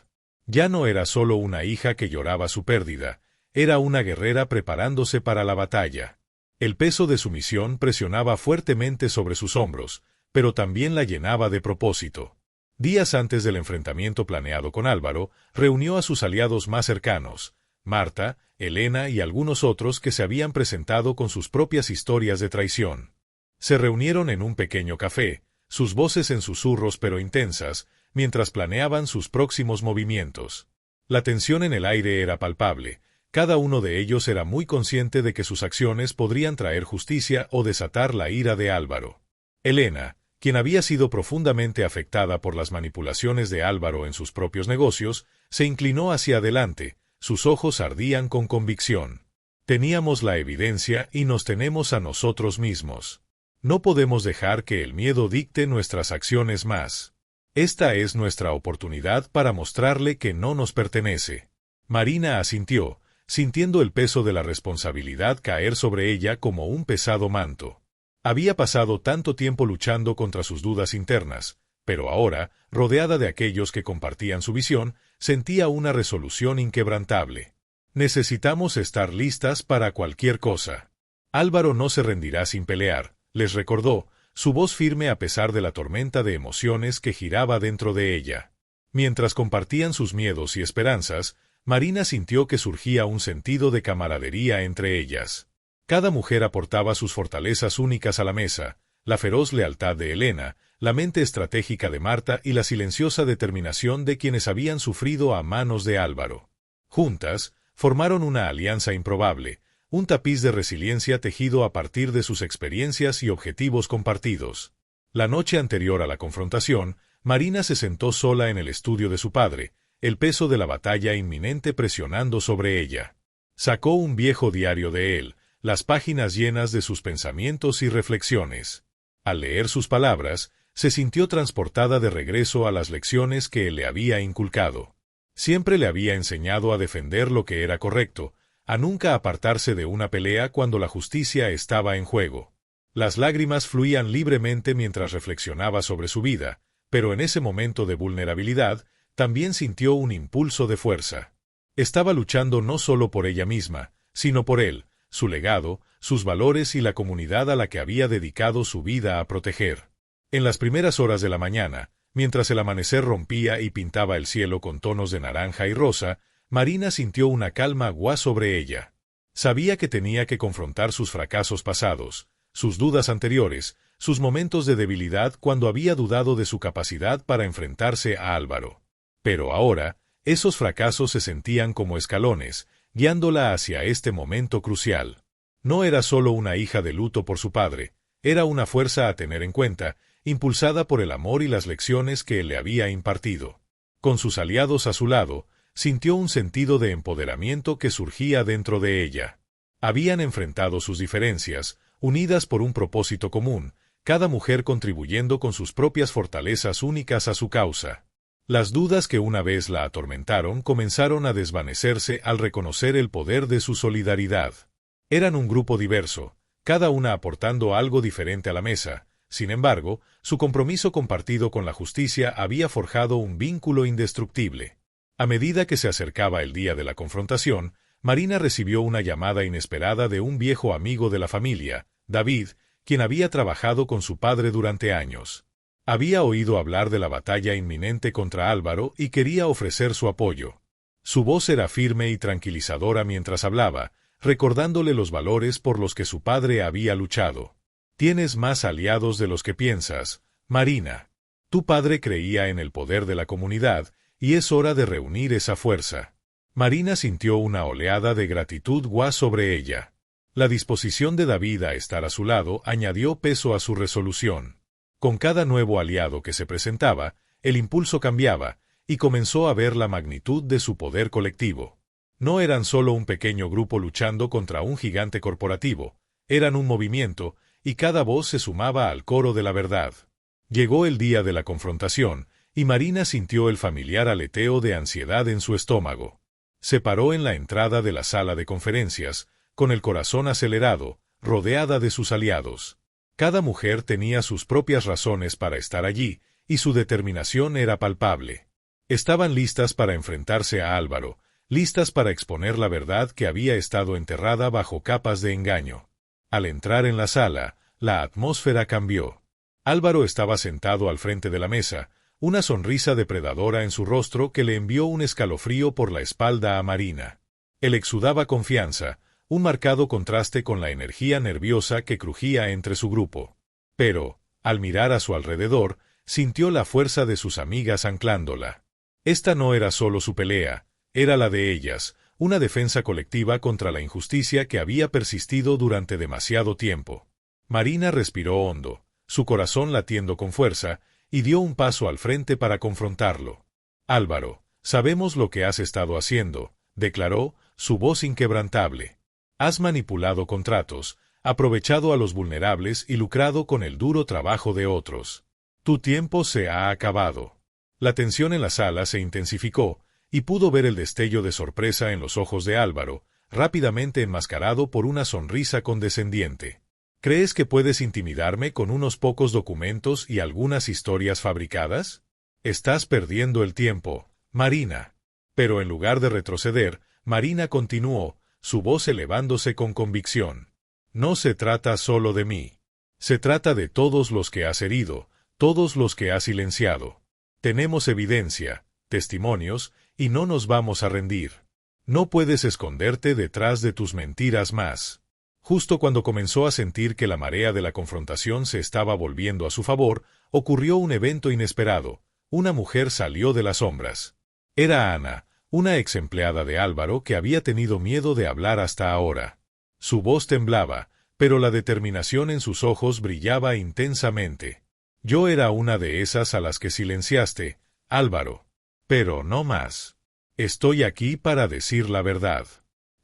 Ya no era solo una hija que lloraba su pérdida, era una guerrera preparándose para la batalla. El peso de su misión presionaba fuertemente sobre sus hombros, pero también la llenaba de propósito. Días antes del enfrentamiento planeado con Álvaro, reunió a sus aliados más cercanos, Marta, Elena y algunos otros que se habían presentado con sus propias historias de traición. Se reunieron en un pequeño café, sus voces en susurros pero intensas, mientras planeaban sus próximos movimientos. La tensión en el aire era palpable, cada uno de ellos era muy consciente de que sus acciones podrían traer justicia o desatar la ira de Álvaro. Elena, quien había sido profundamente afectada por las manipulaciones de Álvaro en sus propios negocios, se inclinó hacia adelante, sus ojos ardían con convicción. Teníamos la evidencia y nos tenemos a nosotros mismos. No podemos dejar que el miedo dicte nuestras acciones más. Esta es nuestra oportunidad para mostrarle que no nos pertenece. Marina asintió, sintiendo el peso de la responsabilidad caer sobre ella como un pesado manto. Había pasado tanto tiempo luchando contra sus dudas internas, pero ahora, rodeada de aquellos que compartían su visión, sentía una resolución inquebrantable. Necesitamos estar listas para cualquier cosa. Álvaro no se rendirá sin pelear, les recordó, su voz firme a pesar de la tormenta de emociones que giraba dentro de ella. Mientras compartían sus miedos y esperanzas, Marina sintió que surgía un sentido de camaradería entre ellas. Cada mujer aportaba sus fortalezas únicas a la mesa, la feroz lealtad de Elena, la mente estratégica de Marta y la silenciosa determinación de quienes habían sufrido a manos de Álvaro. Juntas, formaron una alianza improbable, un tapiz de resiliencia tejido a partir de sus experiencias y objetivos compartidos. La noche anterior a la confrontación, Marina se sentó sola en el estudio de su padre, el peso de la batalla inminente presionando sobre ella. Sacó un viejo diario de él, las páginas llenas de sus pensamientos y reflexiones. Al leer sus palabras, se sintió transportada de regreso a las lecciones que él le había inculcado. Siempre le había enseñado a defender lo que era correcto, a nunca apartarse de una pelea cuando la justicia estaba en juego. Las lágrimas fluían libremente mientras reflexionaba sobre su vida, pero en ese momento de vulnerabilidad, también sintió un impulso de fuerza. Estaba luchando no solo por ella misma, sino por él, su legado, sus valores y la comunidad a la que había dedicado su vida a proteger. En las primeras horas de la mañana, mientras el amanecer rompía y pintaba el cielo con tonos de naranja y rosa, Marina sintió una calma agua sobre ella. Sabía que tenía que confrontar sus fracasos pasados, sus dudas anteriores, sus momentos de debilidad cuando había dudado de su capacidad para enfrentarse a Álvaro. Pero ahora, esos fracasos se sentían como escalones, guiándola hacia este momento crucial. No era solo una hija de luto por su padre, era una fuerza a tener en cuenta, impulsada por el amor y las lecciones que él le había impartido. Con sus aliados a su lado, sintió un sentido de empoderamiento que surgía dentro de ella. Habían enfrentado sus diferencias, unidas por un propósito común, cada mujer contribuyendo con sus propias fortalezas únicas a su causa. Las dudas que una vez la atormentaron comenzaron a desvanecerse al reconocer el poder de su solidaridad. Eran un grupo diverso, cada una aportando algo diferente a la mesa. Sin embargo, su compromiso compartido con la justicia había forjado un vínculo indestructible. A medida que se acercaba el día de la confrontación, Marina recibió una llamada inesperada de un viejo amigo de la familia, David, quien había trabajado con su padre durante años. Había oído hablar de la batalla inminente contra Álvaro y quería ofrecer su apoyo. Su voz era firme y tranquilizadora mientras hablaba, recordándole los valores por los que su padre había luchado. Tienes más aliados de los que piensas, Marina. Tu padre creía en el poder de la comunidad, y es hora de reunir esa fuerza. Marina sintió una oleada de gratitud sobre ella. La disposición de David a estar a su lado añadió peso a su resolución. Con cada nuevo aliado que se presentaba, el impulso cambiaba, y comenzó a ver la magnitud de su poder colectivo. No eran solo un pequeño grupo luchando contra un gigante corporativo, eran un movimiento, y cada voz se sumaba al coro de la verdad. Llegó el día de la confrontación, y Marina sintió el familiar aleteo de ansiedad en su estómago. Se paró en la entrada de la sala de conferencias, con el corazón acelerado, rodeada de sus aliados. Cada mujer tenía sus propias razones para estar allí, y su determinación era palpable. Estaban listas para enfrentarse a Álvaro, listas para exponer la verdad que había estado enterrada bajo capas de engaño. Al entrar en la sala, la atmósfera cambió. Álvaro estaba sentado al frente de la mesa, una sonrisa depredadora en su rostro que le envió un escalofrío por la espalda a Marina. Él exudaba confianza, un marcado contraste con la energía nerviosa que crujía entre su grupo. Pero, al mirar a su alrededor, sintió la fuerza de sus amigas anclándola. Esta no era solo su pelea, era la de ellas, una defensa colectiva contra la injusticia que había persistido durante demasiado tiempo. Marina respiró hondo, su corazón latiendo con fuerza, y dio un paso al frente para confrontarlo. Álvaro, sabemos lo que has estado haciendo, declaró, su voz inquebrantable. Has manipulado contratos, aprovechado a los vulnerables y lucrado con el duro trabajo de otros. Tu tiempo se ha acabado. La tensión en la sala se intensificó, y pudo ver el destello de sorpresa en los ojos de Álvaro, rápidamente enmascarado por una sonrisa condescendiente. ¿Crees que puedes intimidarme con unos pocos documentos y algunas historias fabricadas? Estás perdiendo el tiempo, Marina. Pero en lugar de retroceder, Marina continuó, su voz elevándose con convicción. No se trata solo de mí. Se trata de todos los que has herido, todos los que has silenciado. Tenemos evidencia, testimonios, y no nos vamos a rendir. No puedes esconderte detrás de tus mentiras más. Justo cuando comenzó a sentir que la marea de la confrontación se estaba volviendo a su favor, ocurrió un evento inesperado. Una mujer salió de las sombras. Era Ana, una ex empleada de Álvaro que había tenido miedo de hablar hasta ahora. Su voz temblaba, pero la determinación en sus ojos brillaba intensamente. Yo era una de esas a las que silenciaste, Álvaro. Pero no más. Estoy aquí para decir la verdad.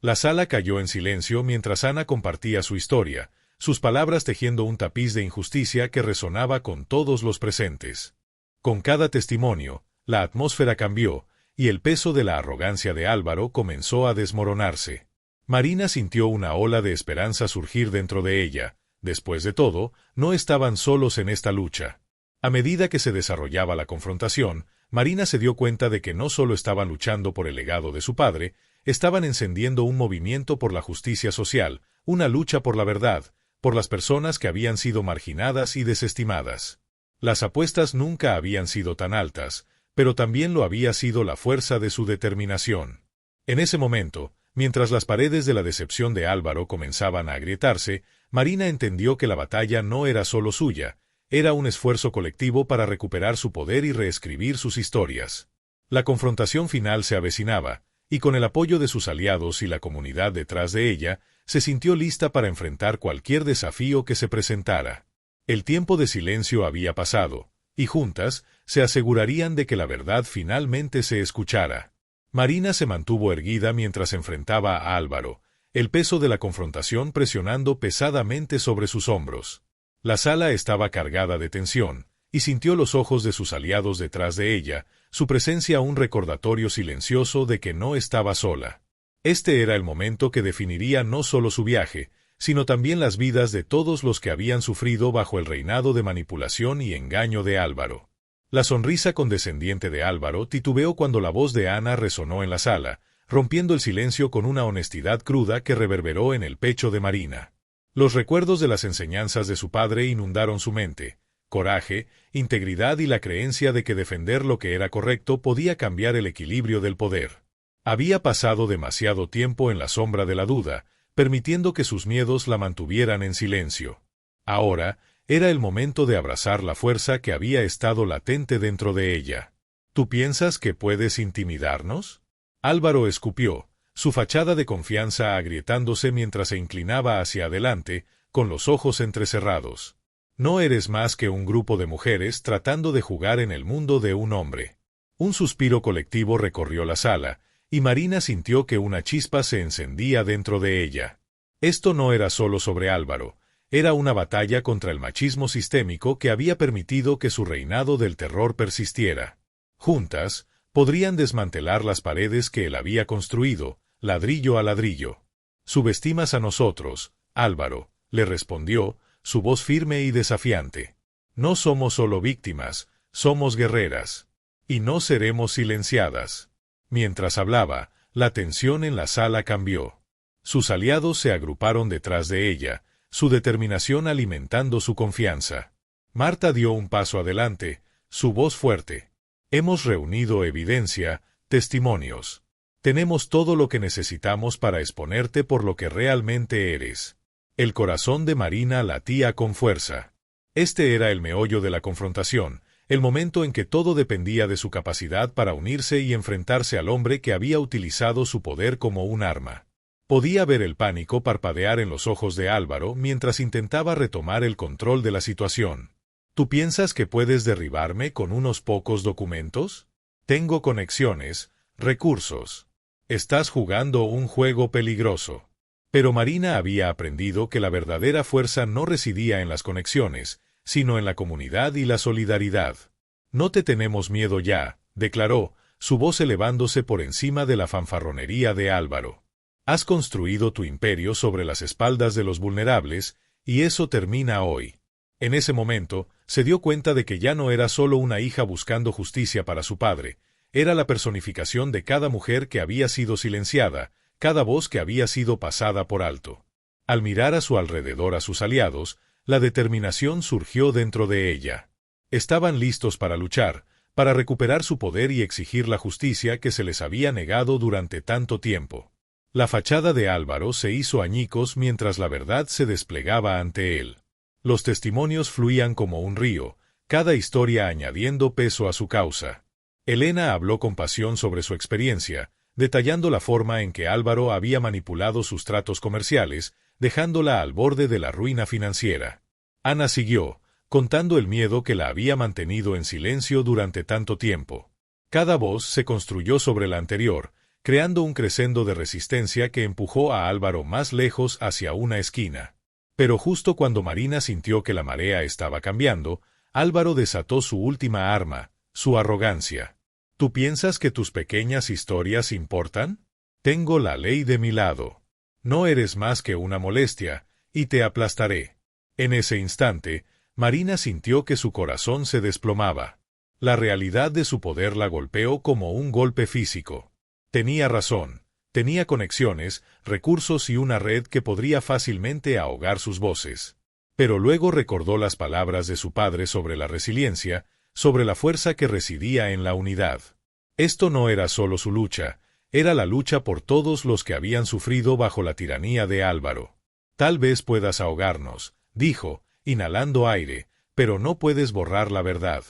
La sala cayó en silencio mientras Ana compartía su historia, sus palabras tejiendo un tapiz de injusticia que resonaba con todos los presentes. Con cada testimonio, la atmósfera cambió, y el peso de la arrogancia de Álvaro comenzó a desmoronarse. Marina sintió una ola de esperanza surgir dentro de ella. Después de todo, no estaban solos en esta lucha. A medida que se desarrollaba la confrontación, Marina se dio cuenta de que no solo estaban luchando por el legado de su padre, estaban encendiendo un movimiento por la justicia social, una lucha por la verdad, por las personas que habían sido marginadas y desestimadas. Las apuestas nunca habían sido tan altas, pero también lo había sido la fuerza de su determinación. En ese momento, mientras las paredes de la decepción de Álvaro comenzaban a agrietarse, Marina entendió que la batalla no era solo suya, era un esfuerzo colectivo para recuperar su poder y reescribir sus historias. La confrontación final se avecinaba, y con el apoyo de sus aliados y la comunidad detrás de ella, se sintió lista para enfrentar cualquier desafío que se presentara. El tiempo de silencio había pasado, y juntas, se asegurarían de que la verdad finalmente se escuchara. Marina se mantuvo erguida mientras enfrentaba a Álvaro, el peso de la confrontación presionando pesadamente sobre sus hombros. La sala estaba cargada de tensión, y sintió los ojos de sus aliados detrás de ella, su presencia un recordatorio silencioso de que no estaba sola. Este era el momento que definiría no solo su viaje, sino también las vidas de todos los que habían sufrido bajo el reinado de manipulación y engaño de Álvaro. La sonrisa condescendiente de Álvaro titubeó cuando la voz de Ana resonó en la sala, rompiendo el silencio con una honestidad cruda que reverberó en el pecho de Marina. Los recuerdos de las enseñanzas de su padre inundaron su mente. Coraje, integridad y la creencia de que defender lo que era correcto podía cambiar el equilibrio del poder. Había pasado demasiado tiempo en la sombra de la duda, permitiendo que sus miedos la mantuvieran en silencio. Ahora, era el momento de abrazar la fuerza que había estado latente dentro de ella. ¿Tú piensas que puedes intimidarnos? Álvaro escupió, su fachada de confianza agrietándose mientras se inclinaba hacia adelante, con los ojos entrecerrados. No eres más que un grupo de mujeres tratando de jugar en el mundo de un hombre. Un suspiro colectivo recorrió la sala, y Marina sintió que una chispa se encendía dentro de ella. Esto no era solo sobre Álvaro, era una batalla contra el machismo sistémico que había permitido que su reinado del terror persistiera. Juntas, podrían desmantelar las paredes que él había construido, ladrillo a ladrillo. Subestimas a nosotros, Álvaro, le respondió, su voz firme y desafiante. No somos solo víctimas, somos guerreras. Y no seremos silenciadas. Mientras hablaba, la tensión en la sala cambió. Sus aliados se agruparon detrás de ella, su determinación alimentando su confianza. Marta dio un paso adelante, su voz fuerte. Hemos reunido evidencia, testimonios. Tenemos todo lo que necesitamos para exponerte por lo que realmente eres. El corazón de Marina latía con fuerza. Este era el meollo de la confrontación, el momento en que todo dependía de su capacidad para unirse y enfrentarse al hombre que había utilizado su poder como un arma. Podía ver el pánico parpadear en los ojos de Álvaro mientras intentaba retomar el control de la situación. ¿Tú piensas que puedes derribarme con unos pocos documentos? Tengo conexiones, recursos. Estás jugando un juego peligroso. Pero Marina había aprendido que la verdadera fuerza no residía en las conexiones, sino en la comunidad y la solidaridad. No te tenemos miedo ya, declaró, su voz elevándose por encima de la fanfarronería de Álvaro. Has construido tu imperio sobre las espaldas de los vulnerables, Y eso termina hoy. En ese momento, se dio cuenta de que ya no era solo una hija buscando justicia para su padre, era la personificación de cada mujer que había sido silenciada, cada voz que había sido pasada por alto. Al mirar a su alrededor a sus aliados, la determinación surgió dentro de ella. Estaban listos para luchar, para recuperar su poder y exigir la justicia que se les había negado durante tanto tiempo. La fachada de Álvaro se hizo añicos mientras la verdad se desplegaba ante él. Los testimonios fluían como un río, cada historia añadiendo peso a su causa. Elena habló con pasión sobre su experiencia, detallando la forma en que Álvaro había manipulado sus tratos comerciales, dejándola al borde de la ruina financiera. Ana siguió, contando el miedo que la había mantenido en silencio durante tanto tiempo. Cada voz se construyó sobre la anterior, creando un crescendo de resistencia que empujó a Álvaro más lejos hacia una esquina. Pero justo cuando Marina sintió que la marea estaba cambiando, Álvaro desató su última arma, su arrogancia. ¿Tú piensas que tus pequeñas historias importan? Tengo la ley de mi lado. No eres más que una molestia, y te aplastaré. En ese instante, Marina sintió que su corazón se desplomaba. La realidad de su poder la golpeó como un golpe físico. Tenía razón. Tenía conexiones, recursos y una red que podría fácilmente ahogar sus voces. Pero luego recordó las palabras de su padre sobre la resiliencia, sobre la fuerza que residía en la unidad. Esto no era solo su lucha, era la lucha por todos los que habían sufrido bajo la tiranía de Álvaro. Tal vez puedas ahogarnos, dijo, inhalando aire, pero no puedes borrar la verdad.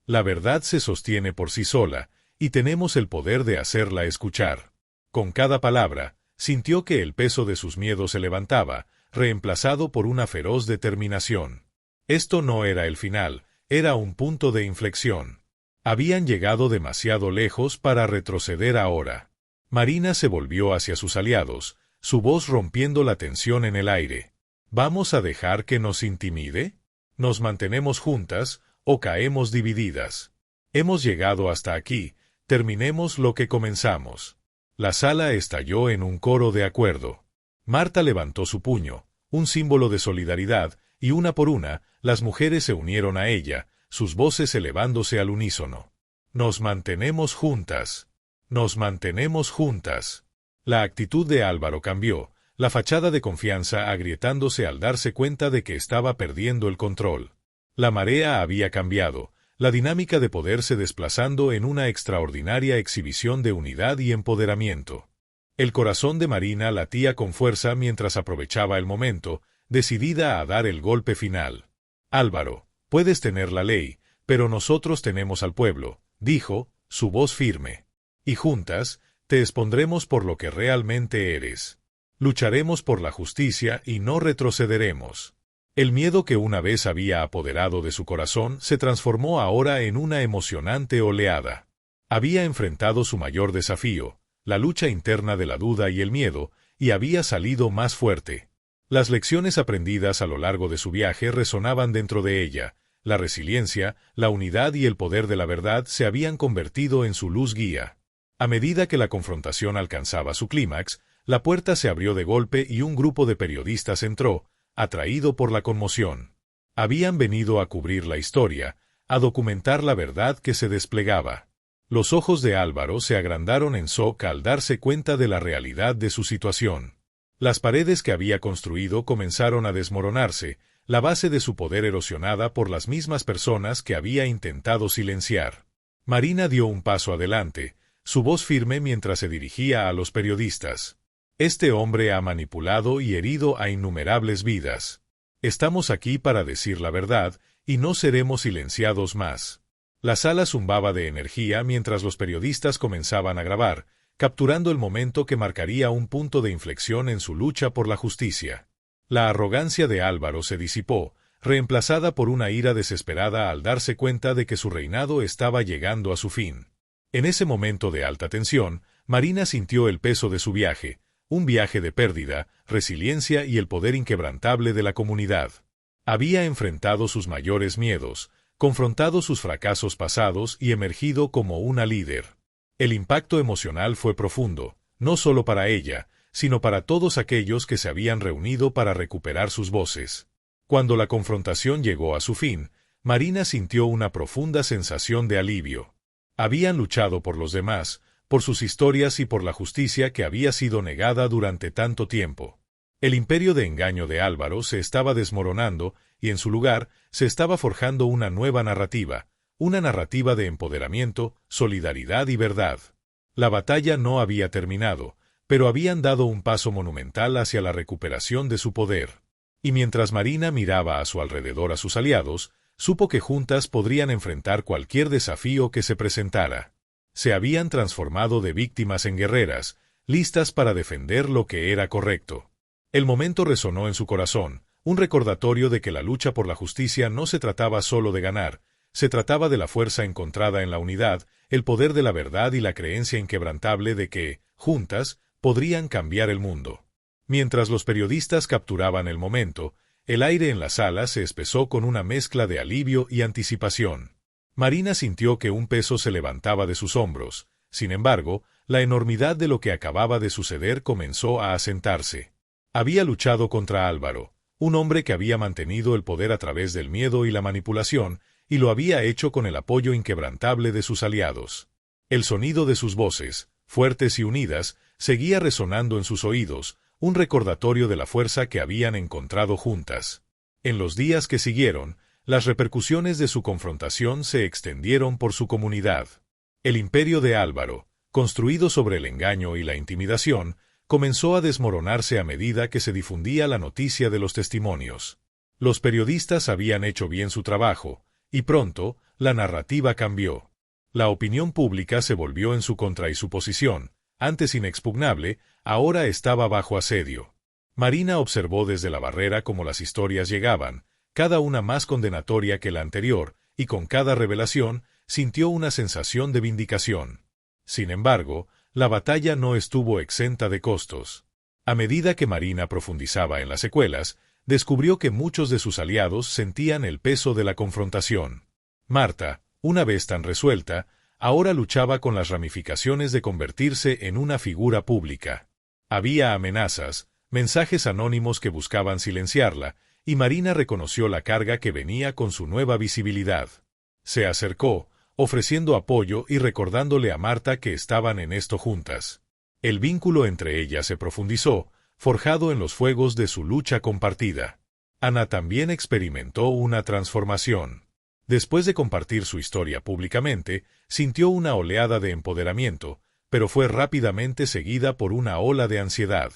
La verdad se sostiene por sí sola, y tenemos el poder de hacerla escuchar. Con cada palabra, sintió que el peso de sus miedos se levantaba, reemplazado por una feroz determinación. Esto no era el final, era un punto de inflexión. Habían llegado demasiado lejos para retroceder ahora. Marina se volvió hacia sus aliados, su voz rompiendo la tensión en el aire. ¿Vamos a dejar que nos intimide? ¿Nos mantenemos juntas o caemos divididas? Hemos llegado hasta aquí, terminemos lo que comenzamos. La sala estalló en un coro de acuerdo. Marta levantó su puño, un símbolo de solidaridad, y una por una, las mujeres se unieron a ella, sus voces elevándose al unísono. Nos mantenemos juntas. Nos mantenemos juntas. La actitud de Álvaro cambió, la fachada de confianza agrietándose al darse cuenta de que estaba perdiendo el control. La marea había cambiado, la dinámica de poder se desplazando en una extraordinaria exhibición de unidad y empoderamiento. El corazón de Marina latía con fuerza mientras aprovechaba el momento, decidida a dar el golpe final. Álvaro, puedes tener la ley, pero nosotros tenemos al pueblo, dijo, su voz firme. Y juntas, te expondremos por lo que realmente eres. Lucharemos por la justicia y no retrocederemos. El miedo que una vez había apoderado de su corazón se transformó ahora en una emocionante oleada. Había enfrentado su mayor desafío, la lucha interna de la duda y el miedo, y había salido más fuerte. Las lecciones aprendidas a lo largo de su viaje resonaban dentro de ella, la resiliencia, la unidad y el poder de la verdad se habían convertido en su luz guía. A medida que la confrontación alcanzaba su clímax, la puerta se abrió de golpe y un grupo de periodistas entró, atraído por la conmoción. Habían venido a cubrir la historia, a documentar la verdad que se desplegaba. Los ojos de Álvaro se agrandaron en shock al darse cuenta de la realidad de su situación. Las paredes que había construido comenzaron a desmoronarse, la base de su poder erosionada por las mismas personas que había intentado silenciar. Marina dio un paso adelante, su voz firme mientras se dirigía a los periodistas. Este hombre ha manipulado y herido a innumerables vidas. Estamos aquí para decir la verdad, y no seremos silenciados más. La sala zumbaba de energía mientras los periodistas comenzaban a grabar, capturando el momento que marcaría un punto de inflexión en su lucha por la justicia. La arrogancia de Álvaro se disipó, reemplazada por una ira desesperada al darse cuenta de que su reinado estaba llegando a su fin. En ese momento de alta tensión, Marina sintió el peso de su viaje, un viaje de pérdida, resiliencia y el poder inquebrantable de la comunidad. Había enfrentado sus mayores miedos, confrontado sus fracasos pasados y emergido como una líder. El impacto emocional fue profundo, no solo para ella, sino para todos aquellos que se habían reunido para recuperar sus voces. Cuando la confrontación llegó a su fin, Marina sintió una profunda sensación de alivio. Habían luchado por los demás, por sus historias y por la justicia que había sido negada durante tanto tiempo. El imperio de engaño de Álvaro se estaba desmoronando y en su lugar se estaba forjando una nueva narrativa, una narrativa de empoderamiento, solidaridad y verdad. La batalla no había terminado, pero habían dado un paso monumental hacia la recuperación de su poder. Y mientras Marina miraba a su alrededor a sus aliados, supo que juntas podrían enfrentar cualquier desafío que se presentara. Se habían transformado de víctimas en guerreras, listas para defender lo que era correcto. El momento resonó en su corazón, un recordatorio de que la lucha por la justicia no se trataba solo de ganar, se trataba de la fuerza encontrada en la unidad, el poder de la verdad y la creencia inquebrantable de que, juntas, podrían cambiar el mundo. Mientras los periodistas capturaban el momento, el aire en la sala se espesó con una mezcla de alivio y anticipación. Marina sintió que un peso se levantaba de sus hombros. Sin embargo, la enormidad de lo que acababa de suceder comenzó a asentarse. Había luchado contra Álvaro, un hombre que había mantenido el poder a través del miedo y la manipulación, y lo había hecho con el apoyo inquebrantable de sus aliados. El sonido de sus voces, fuertes y unidas, seguía resonando en sus oídos, un recordatorio de la fuerza que habían encontrado juntas. En los días que siguieron, las repercusiones de su confrontación se extendieron por su comunidad. El imperio de Álvaro, construido sobre el engaño y la intimidación, comenzó a desmoronarse a medida que se difundía la noticia de los testimonios. Los periodistas habían hecho bien su trabajo, y pronto, la narrativa cambió. La opinión pública se volvió en su contra y su posición, antes inexpugnable, ahora estaba bajo asedio. Marina observó desde la barrera cómo las historias llegaban, cada una más condenatoria que la anterior, y con cada revelación sintió una sensación de vindicación. Sin embargo, la batalla no estuvo exenta de costos. A medida que Marina profundizaba en las secuelas, descubrió que muchos de sus aliados sentían el peso de la confrontación. Marta, una vez tan resuelta, ahora luchaba con las ramificaciones de convertirse en una figura pública. Había amenazas, mensajes anónimos que buscaban silenciarla, y Marina reconoció la carga que venía con su nueva visibilidad. Se acercó, ofreciendo apoyo y recordándole a Marta que estaban en esto juntas. El vínculo entre ellas se profundizó, forjado en los fuegos de su lucha compartida. Ana también experimentó una transformación. Después de compartir su historia públicamente, sintió una oleada de empoderamiento, pero fue rápidamente seguida por una ola de ansiedad.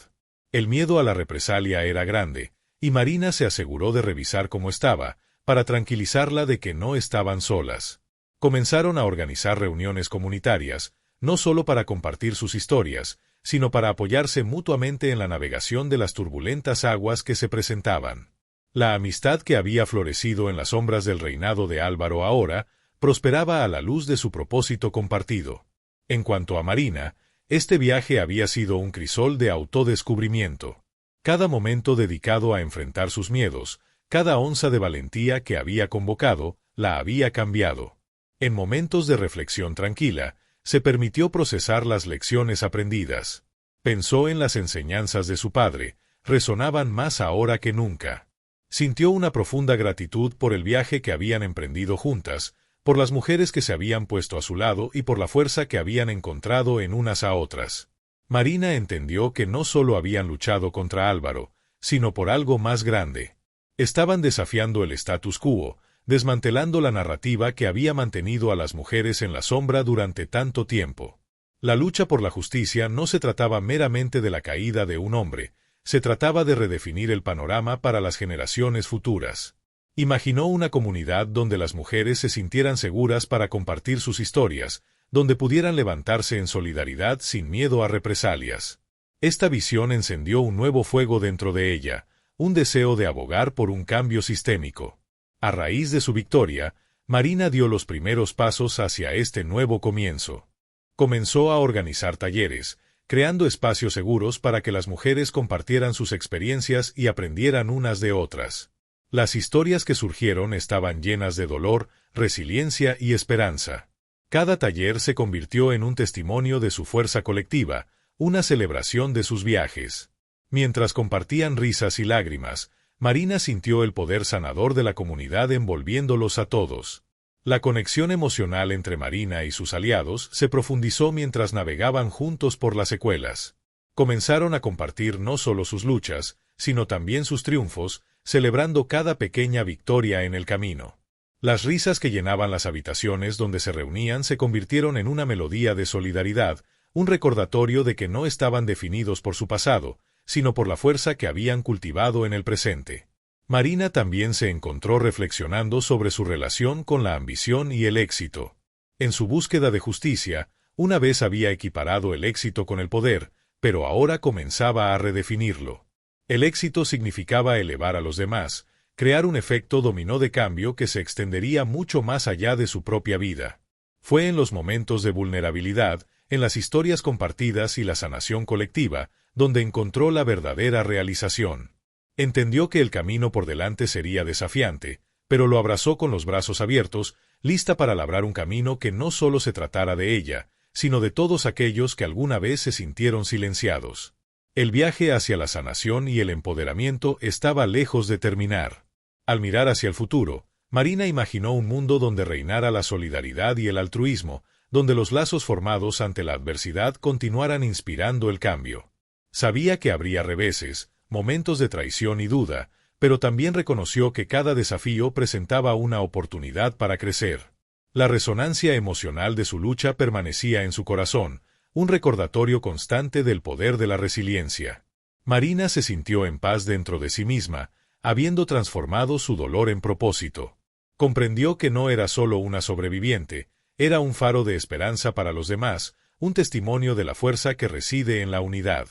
El miedo a la represalia era grande, y Marina se aseguró de revisar cómo estaba, para tranquilizarla de que no estaban solas. Comenzaron a organizar reuniones comunitarias, no solo para compartir sus historias, sino para apoyarse mutuamente en la navegación de las turbulentas aguas que se presentaban. La amistad que había florecido en las sombras del reinado de Álvaro ahora prosperaba a la luz de su propósito compartido. En cuanto a Marina, este viaje había sido un crisol de autodescubrimiento. Cada momento dedicado a enfrentar sus miedos, cada onza de valentía que había convocado, la había cambiado. En momentos de reflexión tranquila, se permitió procesar las lecciones aprendidas. Pensó en las enseñanzas de su padre, resonaban más ahora que nunca. Sintió una profunda gratitud por el viaje que habían emprendido juntas, por las mujeres que se habían puesto a su lado y por la fuerza que habían encontrado en unas a otras. Marina entendió que no solo habían luchado contra Álvaro, sino por algo más grande. Estaban desafiando el status quo, desmantelando la narrativa que había mantenido a las mujeres en la sombra durante tanto tiempo. La lucha por la justicia no se trataba meramente de la caída de un hombre, se trataba de redefinir el panorama para las generaciones futuras. Imaginó una comunidad donde las mujeres se sintieran seguras para compartir sus historias, donde pudieran levantarse en solidaridad sin miedo a represalias. Esta visión encendió un nuevo fuego dentro de ella, un deseo de abogar por un cambio sistémico. A raíz de su victoria, Marina dio los primeros pasos hacia este nuevo comienzo. Comenzó a organizar talleres, creando espacios seguros para que las mujeres compartieran sus experiencias y aprendieran unas de otras. Las historias que surgieron estaban llenas de dolor, resiliencia y esperanza. Cada taller se convirtió en un testimonio de su fuerza colectiva, una celebración de sus viajes. Mientras compartían risas y lágrimas, Marina sintió el poder sanador de la comunidad envolviéndolos a todos. La conexión emocional entre Marina y sus aliados se profundizó mientras navegaban juntos por las secuelas. Comenzaron a compartir no solo sus luchas, sino también sus triunfos, celebrando cada pequeña victoria en el camino. Las risas que llenaban las habitaciones donde se reunían se convirtieron en una melodía de solidaridad, un recordatorio de que no estaban definidos por su pasado, sino por la fuerza que habían cultivado en el presente. Marina también se encontró reflexionando sobre su relación con la ambición y el éxito. En su búsqueda de justicia, una vez había equiparado el éxito con el poder, pero ahora comenzaba a redefinirlo. El éxito significaba elevar a los demás, crear un efecto dominó de cambio que se extendería mucho más allá de su propia vida. Fue en los momentos de vulnerabilidad, en las historias compartidas y la sanación colectiva, donde encontró la verdadera realización. Entendió que el camino por delante sería desafiante, pero lo abrazó con los brazos abiertos, lista para labrar un camino que no solo se tratara de ella, sino de todos aquellos que alguna vez se sintieron silenciados. El viaje hacia la sanación y el empoderamiento estaba lejos de terminar. Al mirar hacia el futuro, Marina imaginó un mundo donde reinara la solidaridad y el altruismo, donde los lazos formados ante la adversidad continuaran inspirando el cambio. Sabía que habría reveses, momentos de traición y duda, pero también reconoció que cada desafío presentaba una oportunidad para crecer. La resonancia emocional de su lucha permanecía en su corazón, un recordatorio constante del poder de la resiliencia. Marina se sintió en paz dentro de sí misma, habiendo transformado su dolor en propósito. Comprendió que no era solo una sobreviviente, era un faro de esperanza para los demás, un testimonio de la fuerza que reside en la unidad.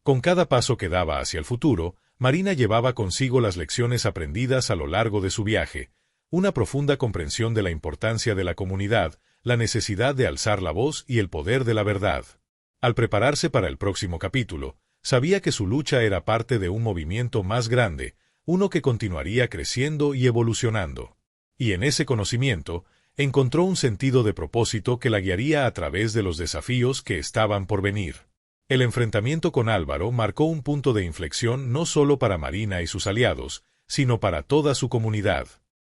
Con cada paso que daba hacia el futuro, Marina llevaba consigo las lecciones aprendidas a lo largo de su viaje, una profunda comprensión de la importancia de la comunidad, la necesidad de alzar la voz y el poder de la verdad. Al prepararse para el próximo capítulo, sabía que su lucha era parte de un movimiento más grande, uno que continuaría creciendo y evolucionando. Y en ese conocimiento, encontró un sentido de propósito que la guiaría a través de los desafíos que estaban por venir. El enfrentamiento con Álvaro marcó un punto de inflexión no solo para Marina y sus aliados, sino para toda su comunidad.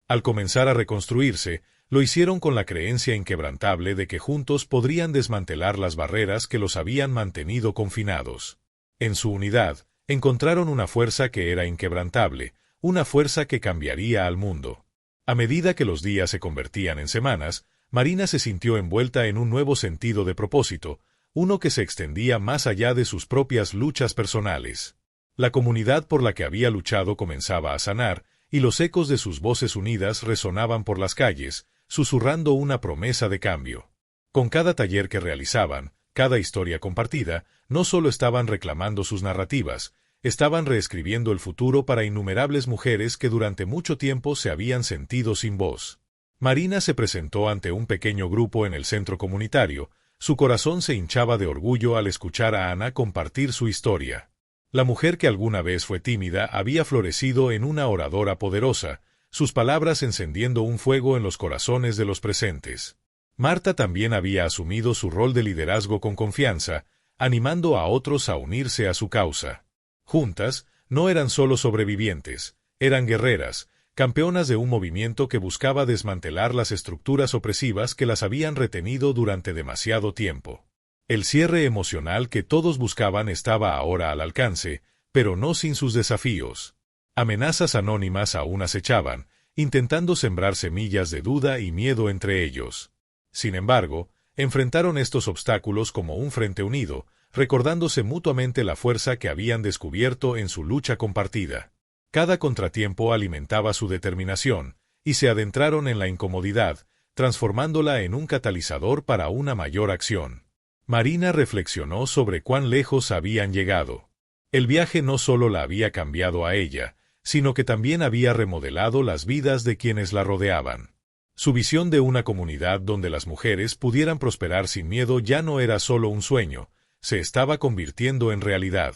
Al comenzar a reconstruirse, lo hicieron con la creencia inquebrantable de que juntos podrían desmantelar las barreras que los habían mantenido confinados. En su unidad, encontraron una fuerza que era inquebrantable, una fuerza que cambiaría al mundo. A medida que los días se convertían en semanas, Marina se sintió envuelta en un nuevo sentido de propósito, uno que se extendía más allá de sus propias luchas personales. La comunidad por la que había luchado comenzaba a sanar, y los ecos de sus voces unidas resonaban por las calles, susurrando una promesa de cambio. Con cada taller que realizaban, cada historia compartida, no solo estaban reclamando sus narrativas, estaban reescribiendo el futuro para innumerables mujeres que durante mucho tiempo se habían sentido sin voz. Marina se presentó ante un pequeño grupo en el centro comunitario. Su corazón se hinchaba de orgullo al escuchar a Ana compartir su historia. La mujer que alguna vez fue tímida había florecido en una oradora poderosa, sus palabras encendiendo un fuego en los corazones de los presentes. Marta también había asumido su rol de liderazgo con confianza, animando a otros a unirse a su causa. Juntas, no eran solo sobrevivientes, eran guerreras, campeonas de un movimiento que buscaba desmantelar las estructuras opresivas que las habían retenido durante demasiado tiempo. El cierre emocional que todos buscaban estaba ahora al alcance, pero no sin sus desafíos. Amenazas anónimas aún acechaban, intentando sembrar semillas de duda y miedo entre ellos. Sin embargo, enfrentaron estos obstáculos como un frente unido, recordándose mutuamente la fuerza que habían descubierto en su lucha compartida. Cada contratiempo alimentaba su determinación, y se adentraron en la incomodidad, transformándola en un catalizador para una mayor acción. Marina reflexionó sobre cuán lejos habían llegado. El viaje no solo la había cambiado a ella, sino que también había remodelado las vidas de quienes la rodeaban. Su visión de una comunidad donde las mujeres pudieran prosperar sin miedo ya no era solo un sueño, se estaba convirtiendo en realidad.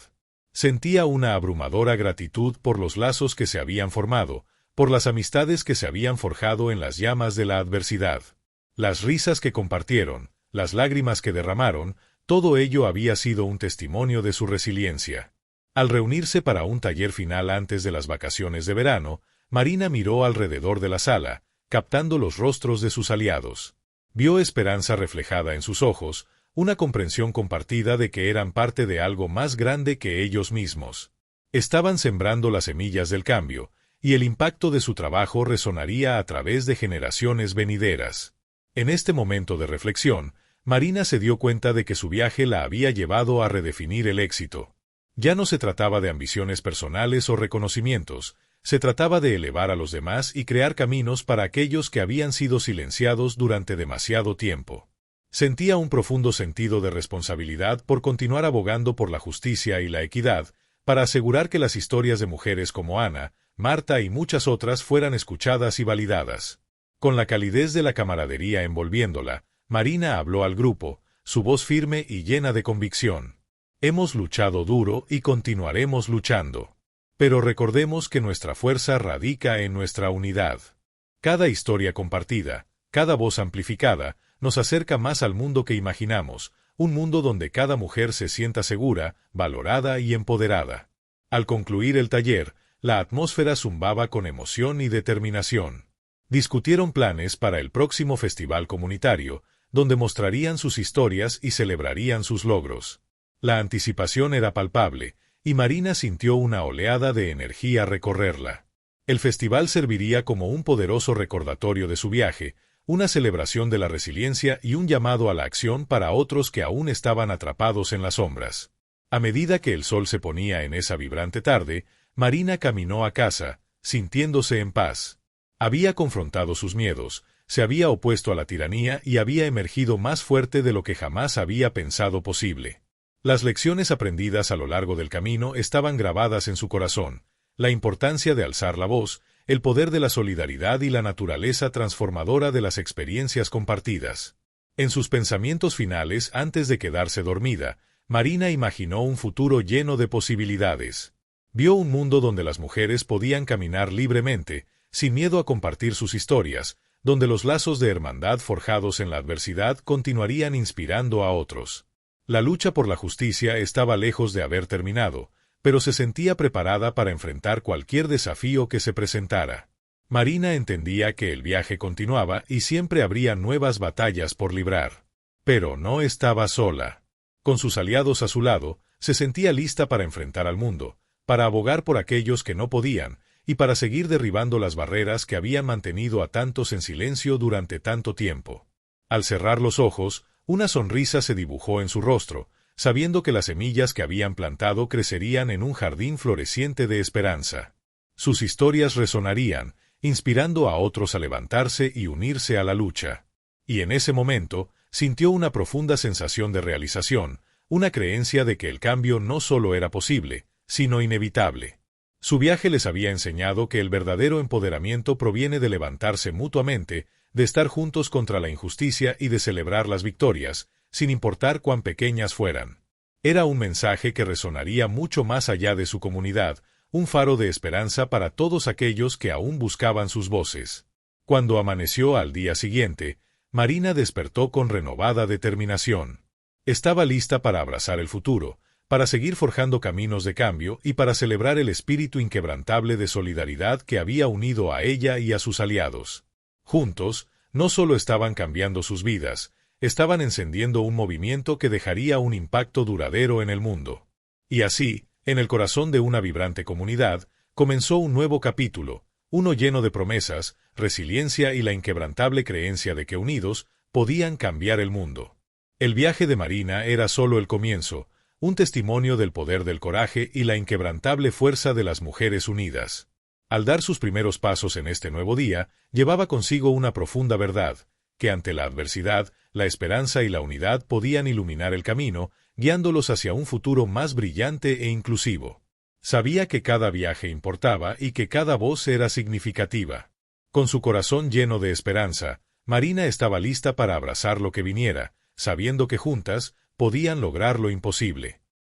Sentía una abrumadora gratitud por los lazos que se habían formado, por las amistades que se habían forjado en las llamas de la adversidad. Las risas que compartieron, las lágrimas que derramaron, todo ello había sido un testimonio de su resiliencia. Al reunirse para un taller final antes de las vacaciones de verano, Marina miró alrededor de la sala, captando los rostros de sus aliados. Vio esperanza reflejada en sus ojos, una comprensión compartida de que eran parte de algo más grande que ellos mismos. Estaban sembrando las semillas del cambio, y el impacto de su trabajo resonaría a través de generaciones venideras. En este momento de reflexión, Marina se dio cuenta de que su viaje la había llevado a redefinir el éxito. Ya no se trataba de ambiciones personales o reconocimientos, se trataba de elevar a los demás y crear caminos para aquellos que habían sido silenciados durante demasiado tiempo. Sentía un profundo sentido de responsabilidad por continuar abogando por la justicia y la equidad, para asegurar que las historias de mujeres como Ana, Marta y muchas otras fueran escuchadas y validadas. Con la calidez de la camaradería envolviéndola, Marina habló al grupo, su voz firme y llena de convicción. Hemos luchado duro y continuaremos luchando. Pero recordemos que nuestra fuerza radica en nuestra unidad. Cada historia compartida, cada voz amplificada, nos acerca más al mundo que imaginamos, un mundo donde cada mujer se sienta segura, valorada y empoderada. Al concluir el taller, la atmósfera zumbaba con emoción y determinación. Discutieron planes para el próximo festival comunitario, donde mostrarían sus historias y celebrarían sus logros. La anticipación era palpable, y Marina sintió una oleada de energía recorrerla. El festival serviría como un poderoso recordatorio de su viaje, una celebración de la resiliencia y un llamado a la acción para otros que aún estaban atrapados en las sombras. A medida que el sol se ponía en esa vibrante tarde, Marina caminó a casa, sintiéndose en paz. Había confrontado sus miedos, se había opuesto a la tiranía y había emergido más fuerte de lo que jamás había pensado posible. Las lecciones aprendidas a lo largo del camino estaban grabadas en su corazón, la importancia de alzar la voz, el poder de la solidaridad y la naturaleza transformadora de las experiencias compartidas. En sus pensamientos finales, antes de quedarse dormida, Marina imaginó un futuro lleno de posibilidades. Vio un mundo donde las mujeres podían caminar libremente, sin miedo a compartir sus historias, donde los lazos de hermandad forjados en la adversidad continuarían inspirando a otros. La lucha por la justicia estaba lejos de haber terminado, pero se sentía preparada para enfrentar cualquier desafío que se presentara. Marina entendía que el viaje continuaba y siempre habría nuevas batallas por librar. Pero no estaba sola. Con sus aliados a su lado, se sentía lista para enfrentar al mundo, para abogar por aquellos que no podían, y para seguir derribando las barreras que habían mantenido a tantos en silencio durante tanto tiempo. Al cerrar los ojos, una sonrisa se dibujó en su rostro, sabiendo que las semillas que habían plantado crecerían en un jardín floreciente de esperanza. Sus historias resonarían, inspirando a otros a levantarse y unirse a la lucha. Y en ese momento, sintió una profunda sensación de realización, una creencia de que el cambio no solo era posible, sino inevitable. Su viaje les había enseñado que el verdadero empoderamiento proviene de levantarse mutuamente, de estar juntos contra la injusticia y de celebrar las victorias, sin importar cuán pequeñas fueran. Era un mensaje que resonaría mucho más allá de su comunidad, un faro de esperanza para todos aquellos que aún buscaban sus voces. Cuando amaneció al día siguiente, Marina despertó con renovada determinación. Estaba lista para abrazar el futuro, para seguir forjando caminos de cambio y para celebrar el espíritu inquebrantable de solidaridad que había unido a ella y a sus aliados. Juntos, no solo estaban cambiando sus vidas, estaban encendiendo un movimiento que dejaría un impacto duradero en el mundo. Y así, en el corazón de una vibrante comunidad, comenzó un nuevo capítulo, uno lleno de promesas, resiliencia y la inquebrantable creencia de que unidos podían cambiar el mundo. El viaje de Marina era solo el comienzo, un testimonio del poder del coraje y la inquebrantable fuerza de las mujeres unidas. Al dar sus primeros pasos en este nuevo día, llevaba consigo una profunda verdad, que ante la adversidad, la esperanza y la unidad podían iluminar el camino, guiándolos hacia un futuro más brillante e inclusivo. Sabía que cada viaje importaba y que cada voz era significativa. Con su corazón lleno de esperanza, Marina estaba lista para abrazar lo que viniera, sabiendo que juntas podían lograr lo imposible.